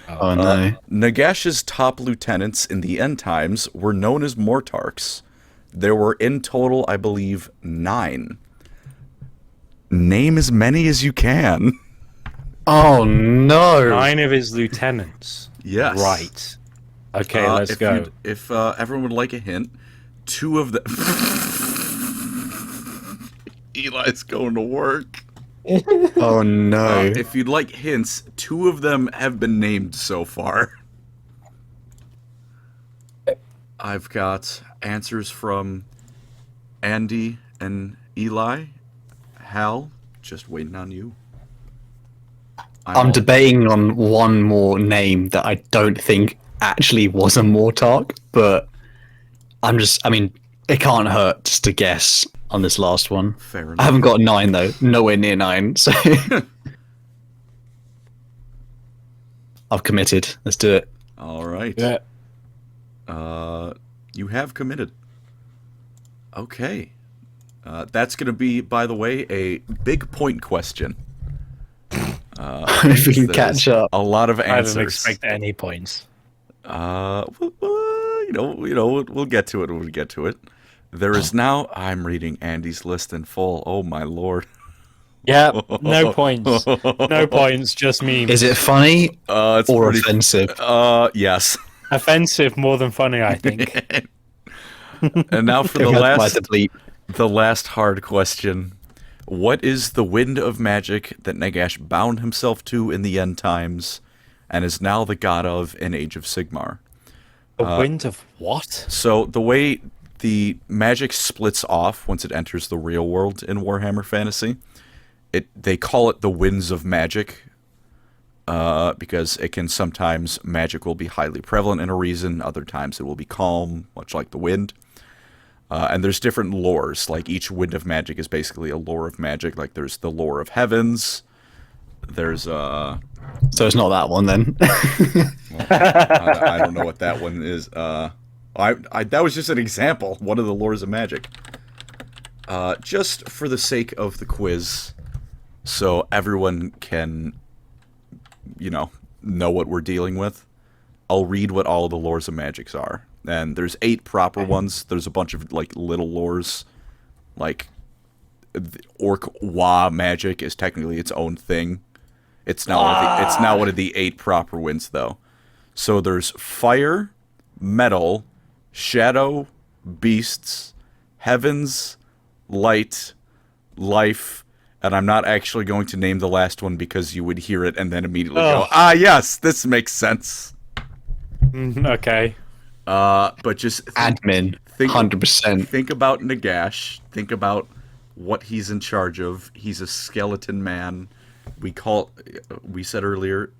Oh no. Nagash's top lieutenants in the end times were known as Mortarchs. There were in total, I believe, 9. Name as many as you can. Oh no. 9 of his lieutenants. Yes. Right. Okay, let's go. If everyone would like a hint, 2 of them... Eli's going to work. Oh no. If you'd like hints, 2 of them have been named so far. I've got answers from Andy and Eli. Hal, just waiting on you. I'm debating on one more name that I don't think actually was a Mortarch, but it can't hurt just to guess on this last one. Fair enough. I haven't got 9 though, nowhere near 9, so I've committed. Let's do it. All right. Yeah. You have committed. Okay. That's going to be, by the way, a big point question. If we can There's catch up. a lot of I answers. don't expect any points. We'll get to it when we get to it. There is now. I'm reading Andy's list in full. Oh my lord. Yeah, no points. No points, just memes. Is it funny It's or pretty. offensive? Yes. Offensive more than funny, I think. And now for If the I had last, to bleep. the last hard question. What is the wind of magic that Nagash bound himself to in the end times, and is now the god of in Age of Sigmar? The wind of what? So the way the magic splits off once it enters the real world in Warhammer Fantasy, they call it the winds of magic, because it can sometimes magic will be highly prevalent in a region, other times it will be calm, much like the wind. And there's different lores. Like each wind of magic is basically a lore of magic. Like there's the lore of heavens. There's So it's not that one then. I don't know what that one is. That was just an example. One of the lores of magic. Just for the sake of the quiz, so everyone can, know what we're dealing with, I'll read what all the lores of magics are. And there's 8 proper ones. There's a bunch of little lores, like Orc Wa magic is technically its own thing. It's now one of the 8 proper winds though. So there's fire, metal, shadow, beasts, heavens, light, life, and I'm not actually going to name the last one because you would hear it and then immediately go, ah, yes, this makes sense. Okay. But just Admin, 100%. Think about Nagash. Think about what he's in charge of. He's a skeleton man. We said earlier,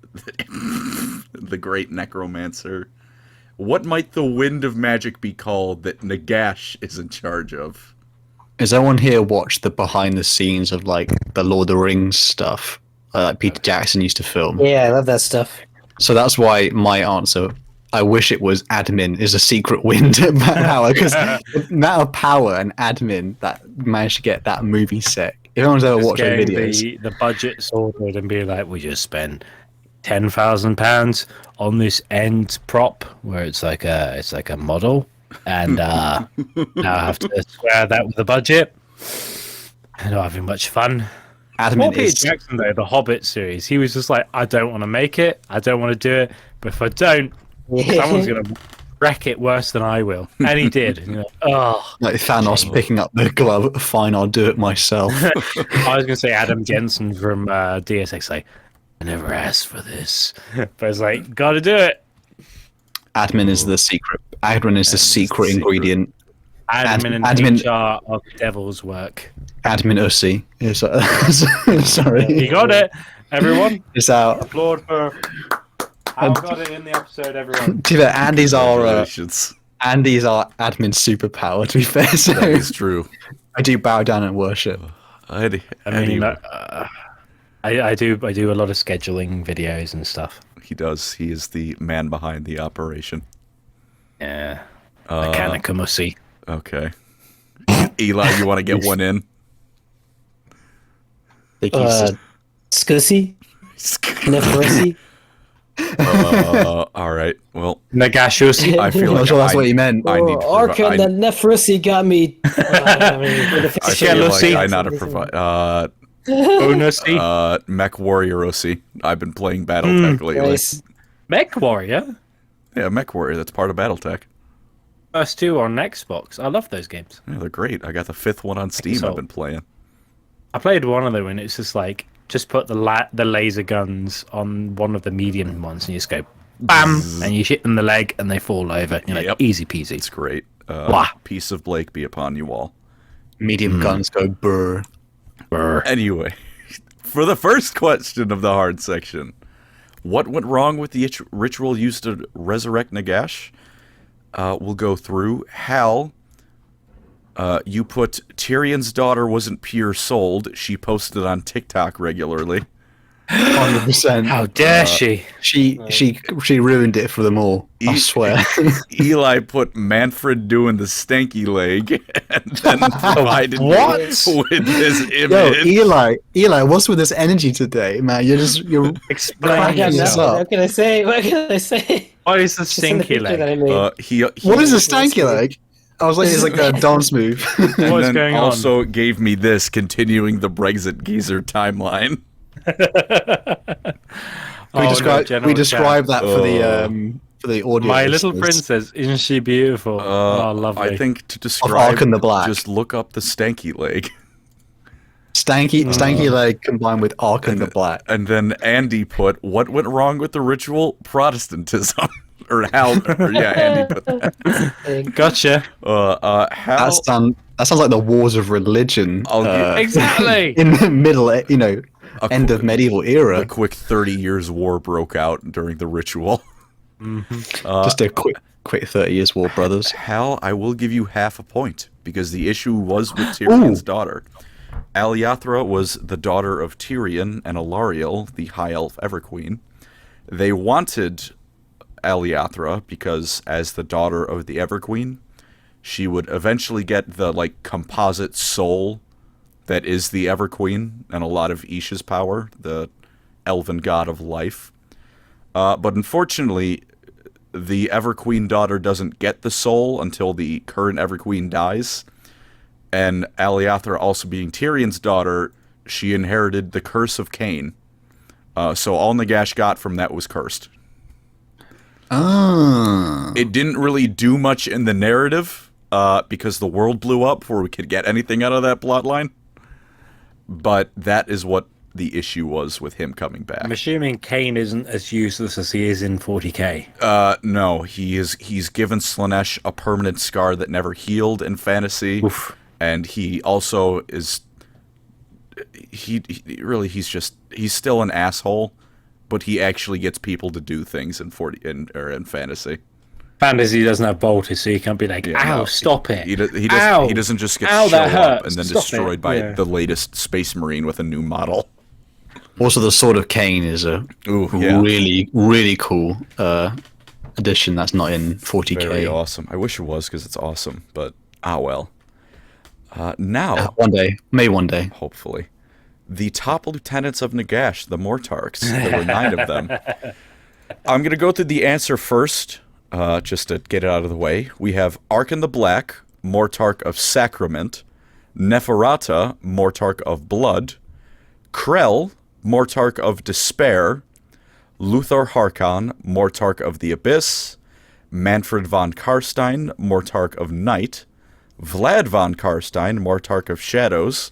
the great necromancer. What might the wind of magic be called that Nagash is in charge of? Has anyone here watched the behind the scenes of like the Lord of the Rings stuff? Like Peter Jackson used to film. Yeah, I love that stuff. So that's why my answer, I wish it was admin is a secret wind power, because the amount of power and admin that managed to get that movie set. If anyone's ever watched those videos, the budget sorted and be like, we just spent £10,000 on this end prop where it's like a model, and now I have to square that with the budget. I'm not having much fun. admin Peter is Jackson, though, the Hobbit series, he was just like, I don't want to make it, I don't want to do it, but if I don't, someone's gonna wreck it worse than I will. And he did. And you're like, oh, like Thanos picking up the glove. Fine, I'll do it myself. I was gonna say Adam Jensen from DSX, like, I never asked for this, but it's like, gotta do it. Admin is the secret. Admin is the secret ingredient. Admin and admin- HR of the devil's work. Admin Ussy. Sorry. You got it, everyone. It's out. Applaud for. I got it in the episode, everyone. To be fair, Andy's our Congratulations. admin superpower. To be fair, so That is true. I do bow down and worship. I mean, I do a lot of scheduling videos and stuff. He does. He is the man behind the operation. Yeah, Mechanica Mussy. Okay. Eli, you want to get one in? Scussy? Neferisi? All right. Well, Nagashusi. I feel I'm like sure that's what you meant. I need to Arkan, that Neferisi got me. I feel like Jealousy. I not to provide. Bonussy. Mech Warrior OC. I've been playing BattleTech lately. Nice. Mech Warrior. Yeah, Mech Warrior. That's part of BattleTech. First two on Xbox. I love those games. Yeah, they're great. I got the 5th one on Steam. So- I've been playing. I played one of them and it's just like, just put the laser guns on one of the medium ones and you just go bam, and you hit them in the leg and they fall over. You're like, Yep. easy peasy. It's great. Wah. Peace of Blake be upon you all. Medium guns go burr. Brr. Anyway, for the first question of the hard section, what went wrong with the ritual used to resurrect Nagash? We'll go through. Hal, you put Tyrion's daughter wasn't pure souled. She posted on TikTok regularly. 100%. How dare she? She ruined it for them all. I swear. Eli put Manfred doing the stanky leg and then provided me What? with his Yo, image. Eli, what's with this energy today, man? You're Explain Cracking Yeah, this yourself. up. what can I say? What can I say? What is the Just in the stinky picture that I leg? made. He what is a stanky leg? I was like, it's like a dance move. and What's then going on? also gave me this, continuing the Brexit geezer timeline. we described that for the audio. My little listeners. princess, isn't she beautiful? Oh, lovely. I think to describe Arkan the Black. just look up the stanky leg. Stanky leg combined with Arkan the Black. And then Andy put, what went wrong with the ritual? Protestantism. Or Hal, Andy put that. Gotcha. Hal, That sounds like the wars of religion. Exactly. In the middle, end of medieval era. a quick 30 years war broke out during the ritual. Just a quick 30 years war, brothers. Hal, I will give you half a point, because the issue was with Tyrion's daughter. Aliathra was the daughter of Tyrion and Alariel, the High Elf Everqueen. They wanted Aliathra because, as the daughter of the Everqueen, she would eventually get the composite soul that is the Everqueen and a lot of Isha's power, the elven god of life. But unfortunately, the Everqueen daughter doesn't get the soul until the current Everqueen dies. And Aliathra, also being Tyrion's daughter, she inherited the curse of Cain. So all Nagash got from that was cursed. Ah. It didn't really do much in the narrative, because the world blew up before we could get anything out of that plot line. But that is what the issue was with him coming back. I'm assuming Kane isn't as useless as he is in 40k. No, he's given Slaanesh a permanent scar that never healed in fantasy. Oof. And he also is he's still an asshole, but he actually gets people to do things in fantasy. Fantasy doesn't have bolters, so you can't be like, ow, stop it. He Ow. doesn't just get Ow, show that up and hurts. then Stop destroyed it. by Yeah. the latest Space Marine with a new model. Also, the Sword of Cain is a really, really cool addition that's not in 40k. Very awesome. I wish it was because it's awesome, but well. Now, One day, one day. hopefully, the top lieutenants of Nagash, the Mortarks. There were 9 of them. I'm going to go through the answer first, just to get it out of the way. We have Arkan the Black, Mortark of Sacrament, Neferata, Mortark of Blood, Krell, Mortark of Despair, Luthor Harkon, Mortark of the Abyss, Manfred von Karstein, Mortark of Night, Vlad von Karstein, Mortark of Shadows,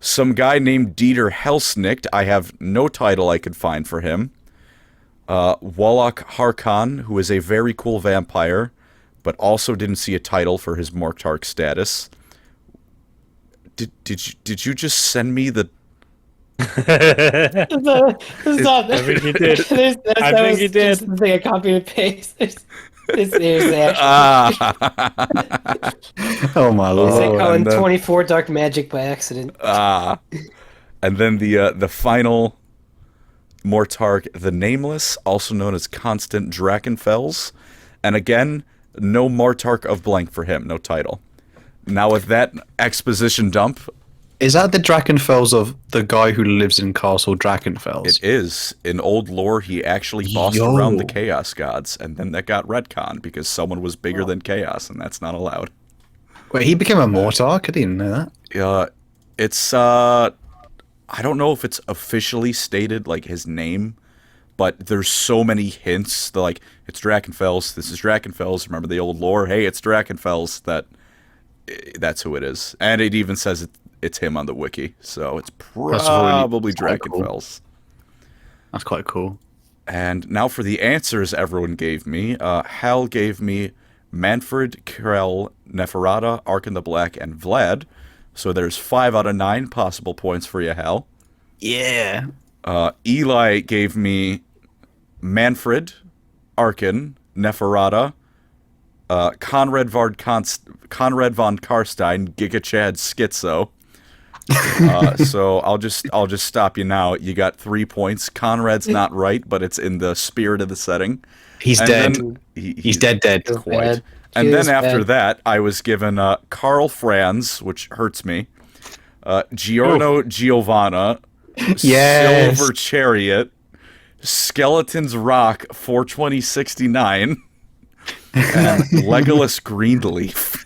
some guy named Dieter Helsnicht. I have no title I could find for him. Wallach Harkon, who is a very cool vampire, but also didn't see a title for his Mortark status. Did you just send me the... I think you did. I think you did. The thing I copied and pasted. This is actually. Oh my It's lord! like calling and then- 24 Dark Magic by accident. And then the final Mortark, the Nameless, also known as Constant Drakenfels. And again, no Mortark of blank for him, no title. Now with that exposition dump, Is that the Drakenfels of the guy who lives in Castle Drakenfels? it is. In old lore, he actually bossed Yo. around the Chaos Gods, and then that got retconned because someone was bigger than Chaos, and that's not allowed. Wait, he became a Mortark? I didn't know that. It's I don't know if it's officially stated like his name, but there's so many hints. They're like, it's Drakenfels, this is Drakenfels, remember the old lore? Hey, it's Drakenfels, that's who it is. And it even says it's him on the wiki, so it's probably quite cool. Drakenfels. That's quite cool. And now for the answers everyone gave me. Hal gave me Manfred, Krell, Neferata, Arkan the Black, and Vlad. So there's 5 out of 9 possible points for you, Hal. Yeah. Eli gave me Manfred, Arkan, Neferata, Conrad von Karstein, Giga Chad Schizo. So I'll just stop you now. You got 3 points. Conrad's not right, but it's in the spirit of the setting. He's And dead. then He's dead. Feels Quite. bad. And Feels then after bad. that, I was given Carl Franz, which hurts me, Giorno Giovanna, Yes. Silver Chariot, Skeleton's Rock 42069, and Legolas Greenleaf,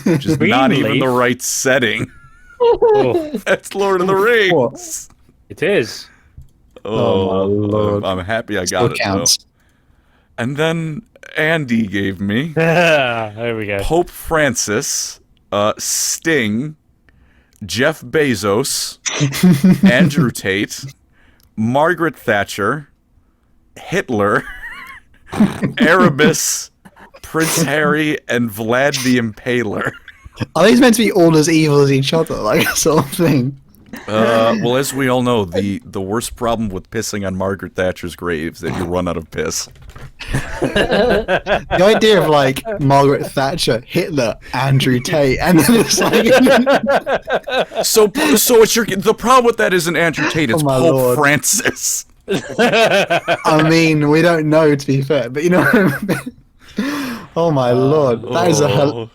which is not even Greenleaf? the right setting. Oh, That's Lord of the Rings. it is. Oh, my lord. I'm happy I Still got it, though. counts. And then Andy gave me There we go. Pope Francis, Sting, Jeff Bezos, Andrew Tate, Margaret Thatcher, Hitler, Erebus, Prince Harry, and Vlad the Impaler. Are these meant to be all as evil as each other, like sort of thing? Well, as we all know, the worst problem with pissing on Margaret Thatcher's grave is that you run out of piss. The idea of like Margaret Thatcher, Hitler, Andrew Tate, and then it's like So it's the problem with that isn't Andrew Tate, it's Oh, my Pope lord. Francis. I mean, we don't know to be fair, but you know what I mean? Oh my lord. That is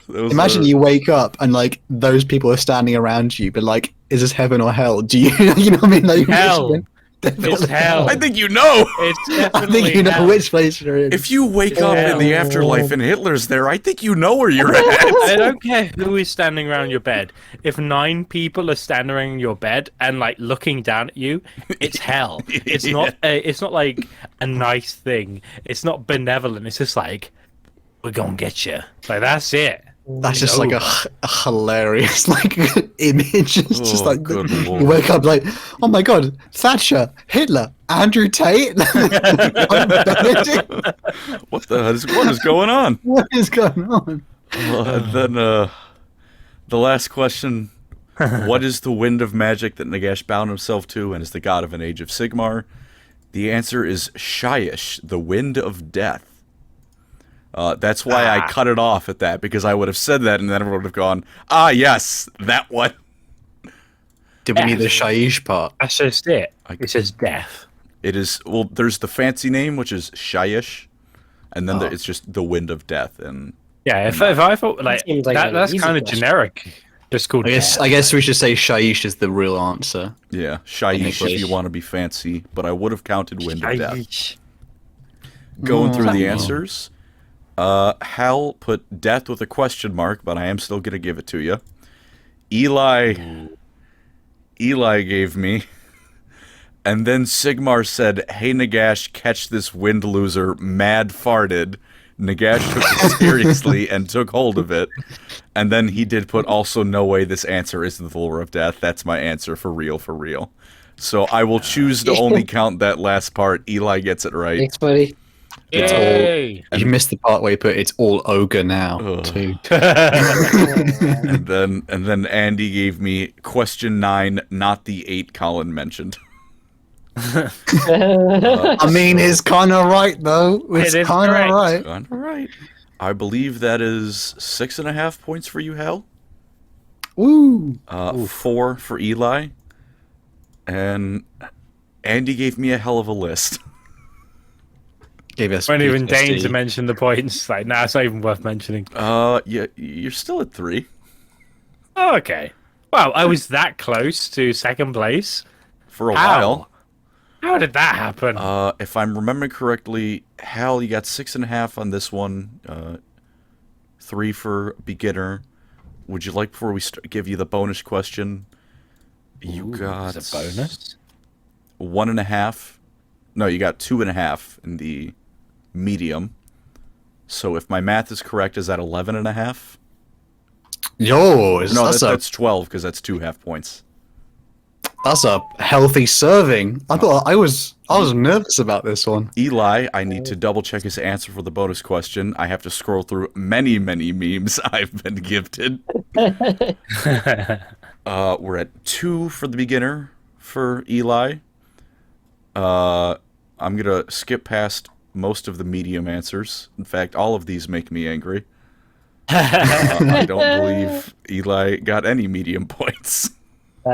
imagine you wake up and like those people are standing around you, but like, is this heaven or hell? Do you you know what I mean? Like, Hell. definitely It's hell. I think you know. It's I definitely think you know hell. which place you're in. If you wake up in the afterlife and Hitler's there, I think you know where you're at. I don't care who is standing around your bed. If 9 people are standing around your bed and like looking down at you, it's hell. It's not. It's not like a nice thing. It's not benevolent. It's just like, we're gonna get you. Like that's it. That's just like a hilarious like image. It's just like good you lord. wake up like, oh my god, Thatcher, Hitler, Andrew Tate, I'm Benedict. What is going on? What is going on? And then the last question: what is the wind of magic that Nagash bound himself to and is the god of an age of Sigmar? The answer is Shyish, the wind of death. That's why I cut it off at that, because I would have said that and then everyone would have gone, yes, that one. Did we need the Shaiish part? That's just it. It says death. It is, well, there's the fancy name, which is Shyish, and then it's just the wind of death. And Yeah, if I thought, like, Seems like an that's easy kind of question. generic. Just called death. I guess we should say Shaiish is the real answer. yeah, Shyish if English. you want to be fancy, but I would have counted wind of death. Yeesh. Going through the answers, Hal put death with a question mark, but I am still going to give it to you. Eli gave me. And then Sigmar said, hey Nagash, catch this wind loser, mad farted. Nagash took it seriously and took hold of it. And then he did put also no way this answer is the lore of death. That's my answer for real, for real. So I will choose to only count that last part. Eli gets it right. Thanks, buddy. It's Yay! You missed the part where you put it's all ogre now too. And then Andy gave me question 9, not the 8 Colin mentioned. I mean, it's kind of right though. It's It is kind of correct. right. All right. I believe that is 6.5 points for you, Hal. Woo! 4 for Eli. And Andy gave me a hell of a list. Gave us Won't even deign PTSD. to mention the points. Like, nah, it's not even worth mentioning. Yeah, you're still at 3 Oh, okay. Well, I was that close to second place. for a How? while. How did that happen? If I'm remembering correctly, Hal, you got 6.5 on this one. 3 for beginner. Would you like, before we give you the bonus question? You got It's a bonus. 1.5. No, you got 2.5 in the medium. So if my math is correct, is that 11.5? Yo, No, that's that's 12 because that's 2 half points. that's a healthy serving. I thought I was nervous about this one. Eli, I need to double check his answer for the bonus question. I have to scroll through many, many memes I've been gifted. We're at 2 for the beginner for Eli. I'm gonna skip past most of the medium answers. In fact, all of these make me angry. I don't believe Eli got any medium points.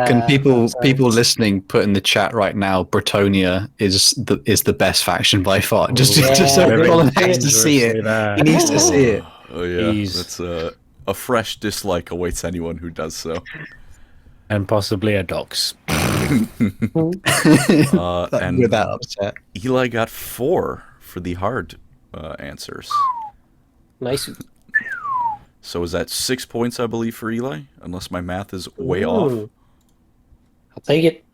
Can people listening put in the chat right now? Bretonia is the best faction by far. Just so Yeah, Colin very has to see it. He needs to see it. Oh yeah, Jeez. that's a fresh dislike awaits anyone who does so. And possibly a dox. And Without upset. Eli got 4 for the hard answers. Nice. So is that 6 points, I believe, for Eli? Unless my math is way off. Ooh. I'll take it.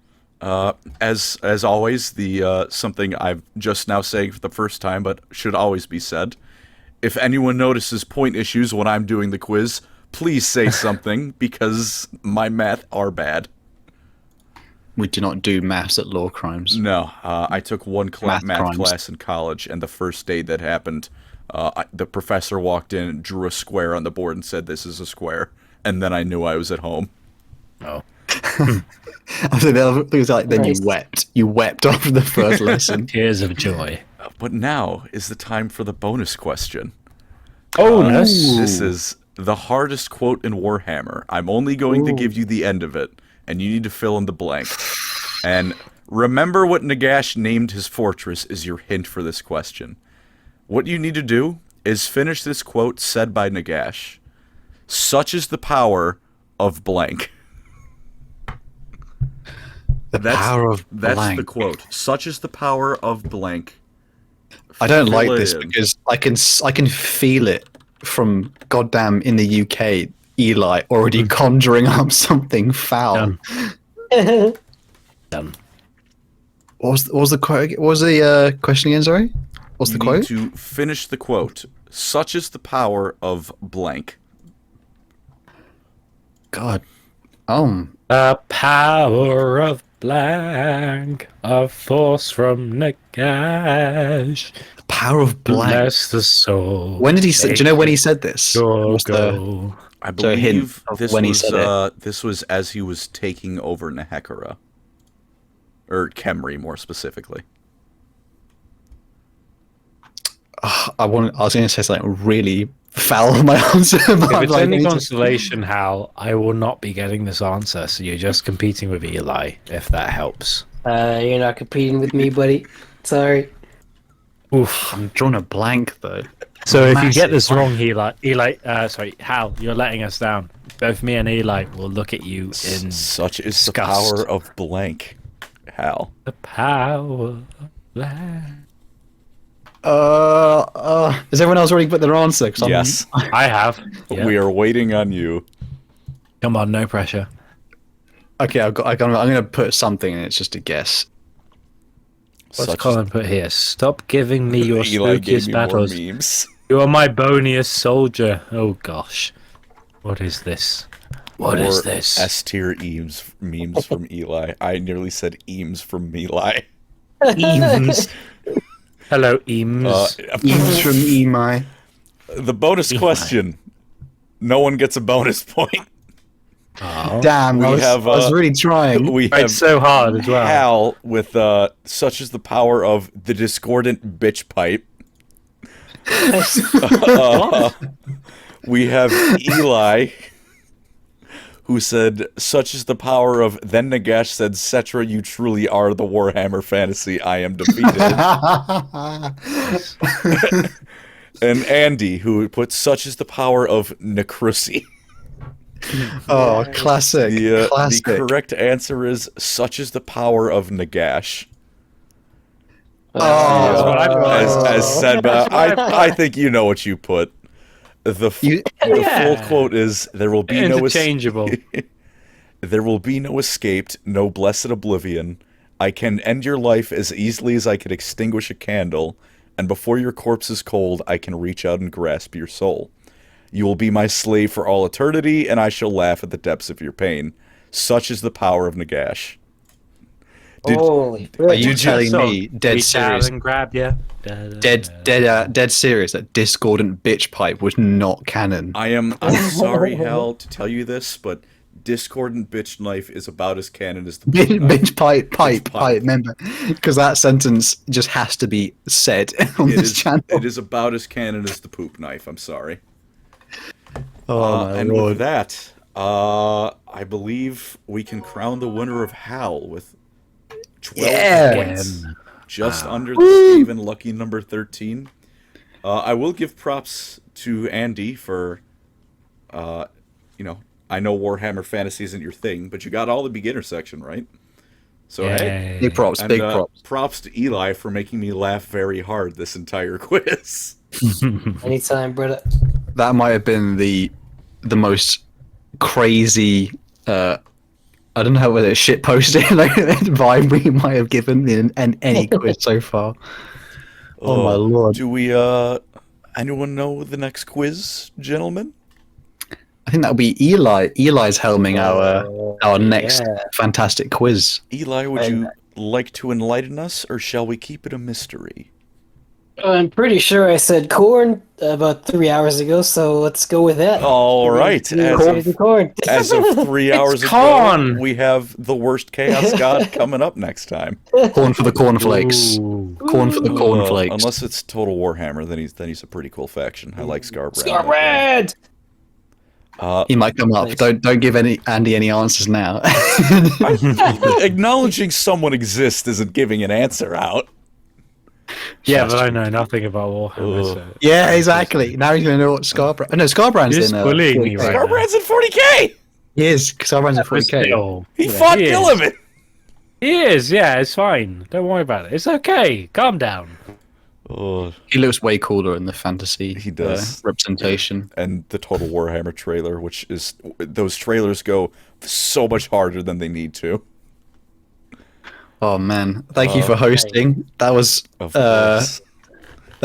As always, the something I'm just now saying for the first time, but should always be said. If anyone notices point issues when I'm doing the quiz, please say something, because my math are bad. We do not do maths at Lorecrimes. No, I took one math crimes. class in college, and the first day that happened, the professor walked in, drew a square on the board, and said, "This is a square," and then I knew I was at home. Oh. I think the other thing was like then Nice. you wept. You wept after the first lesson. Tears of joy. But now is the time for the bonus question. Bonus. This is the hardest quote in Warhammer. I'm only going to give you the end of it, and you need to fill in the blank. And remember what Nagash named his fortress is your hint for this question. What you need to do is finish this quote said by Nagash. Such is the power of blank. Power of That's blank. the quote. Such is the power of blank. I don't like Fill it this in. because I can feel it from goddamn in the UK. Eli already conjuring up something foul. Done. Done. What was the quote? What was the question again? Sorry. What's the You quote? need to finish the quote. Such is the power of blank. God. The power of blank, a force from Nagash. The power of blank. Bless the soul. When did he say? Do you know when he said this? Go, What's go. I So a hint believe of this when he was said it. this was as he was taking over Nehekara. Or Kemri, more specifically. I was going to say something really foul on my answer. But If I'm it's like, I any need to- consolation, Hal, I will not be getting this answer, so you're just competing with Eli, if that helps. You're not competing with me, buddy. Sorry. Oof. I'm drawing a blank though. So if you get Massive. this wrong, sorry, Hal, you're letting us down. Both me and Eli will look at you in Such is disgust. the power of blank, Hal. the power of blank. Has everyone else already put their answer? 'Cause I'm- Yes. I have. Yeah. We are waiting on you. Come on, no pressure. Okay, I'm going to put something in. It's just a guess. What's Such Colin put here? Stop giving me your Eli gave spookiest me battles. more memes. You are my boniest soldier. Oh gosh. What is this? What is More this? S-tier memes from Eli. I nearly said Eames from Eli. Eames. Hello, Eames. Eames from Emi. The bonus question. No one gets a bonus point. Oh. Damn, I was really trying. We Tried have so hard as well. Hal with such is the power of the discordant bitch pipe. We have Eli, who said, such is the power of, then Nagash said, Cetra, you truly are the Warhammer Fantasy, I am defeated. And Andy, who put, such is the power of Necrusi. Oh, classic. The Classic. correct answer is, such is the power of Nagash. That's what I put. As said by, I think you know what you put. The full quote is, there will be no Interchangeable. there will be no escaped, no blessed oblivion. I can end your life as easily as I could extinguish a candle, and before your corpse is cold, I can reach out and grasp your soul. You will be my slave for all eternity, and I shall laugh at the depths of your pain. Such is the power of Nagash. Holy. Are you Did telling so me dead reach out serious? and grab you? Dead serious that discordant bitch pipe was not canon. I'm sorry, Hal, to tell you this, but discordant bitch knife is about as canon as the Bitch pipe. pipe. Remember, because that sentence just has to be said on this channel. It is about as canon as the poop knife. I'm sorry. Oh my And lord! with that, I believe we can crown the winner of Hal with 12 Yeah. points. Just under the Steven lucky number 13. I will give props to Andy for, I know Warhammer Fantasy isn't your thing, but you got all the beginner section, right? So, hey. Big props, And, big props. props to Eli for making me laugh very hard this entire quiz. Anytime, brother. That might have been the most crazy. I don't know whether it's shit posting like vibe we might have given in any quiz so far. Oh my lord! Do we, anyone know the next quiz, gentlemen? I think that'll be Eli. Eli's helming our next fantastic quiz. Eli, would you like to enlighten us, or shall we keep it a mystery? I'm pretty sure I said corn about 3 hours ago, so let's go with that. All right. Corn. As of 3 hours ago, corn. we have the worst Chaos God coming up next time. Corn for the cornflakes. Ooh. Corn for the cornflakes. Unless it's Total Warhammer, then he's a pretty cool faction. I like Scarbrand. Scarbrand! He might come up. Nice. Don't give Andy any answers now. Acknowledging someone exists isn't giving an answer out. Yeah, but I know nothing about Warhammer. Ugh. So. Yeah, exactly. Now he's gonna know what Scarbrand. No, Scarbrand's You're just in. bullying me 40K. right now. Scarbrand's in 40k! He is. Scarbrand's in 40k. Still, He fought he is. Gilliman! He is, yeah, it's fine. Don't worry about it. It's okay. Calm down. Oh, He looks way cooler in the fantasy. He does. Representation. and the Total Warhammer trailer, which is... Those trailers go so much harder than they need to. Oh man, thank you for hosting. That was Of course.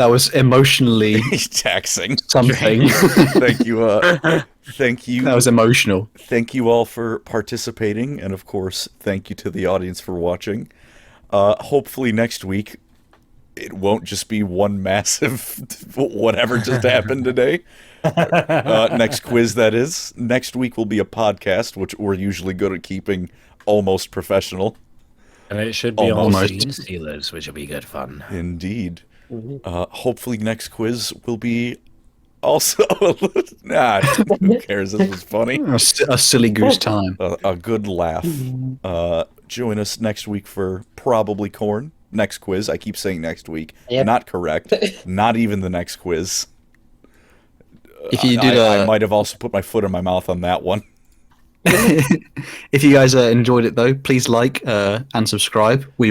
That was emotionally taxing. something. Thank you. Thank you. That was emotional. Thank you all for participating, and of course, thank you to the audience for watching. Hopefully next week, it won't just be one massive whatever just happened today. Next quiz, that is. Next week will be a podcast, which we're usually good at keeping almost professional. And it should be on Almost. Scene Stealers, which will be good fun. Indeed. Hopefully next quiz will be also... nah, who cares? This was funny. A silly goose time. A good laugh. Join us next week for probably corn. Next quiz. I keep saying next week. Yep. Not correct. Not even the next quiz. If you do I might have also put my foot in my mouth on that one. if you guys enjoyed it though, please like and subscribe. We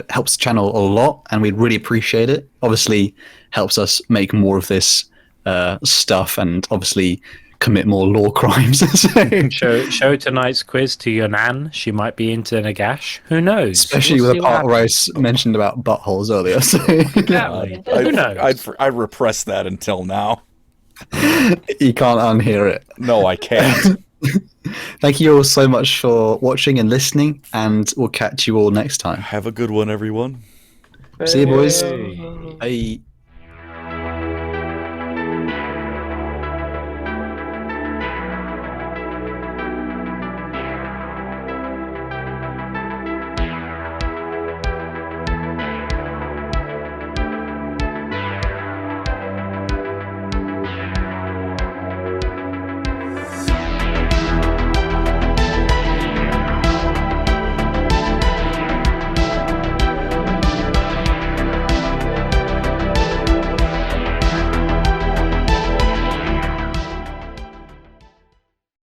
helps the channel a lot, and we'd really appreciate it. Obviously, helps us make more of this stuff, and obviously commit more law crimes. Show tonight's quiz to your nan. She might be into Nagash. Who knows? Especially We'll with see the what part where I happens. mentioned about buttholes earlier. So Exactly. Who knows? I repressed that until now. you can't unhear it. No, I can't. Thank you all so much for watching and listening, and we'll catch you all next time. Have a good one, everyone. See you, boys. Hey. Bye.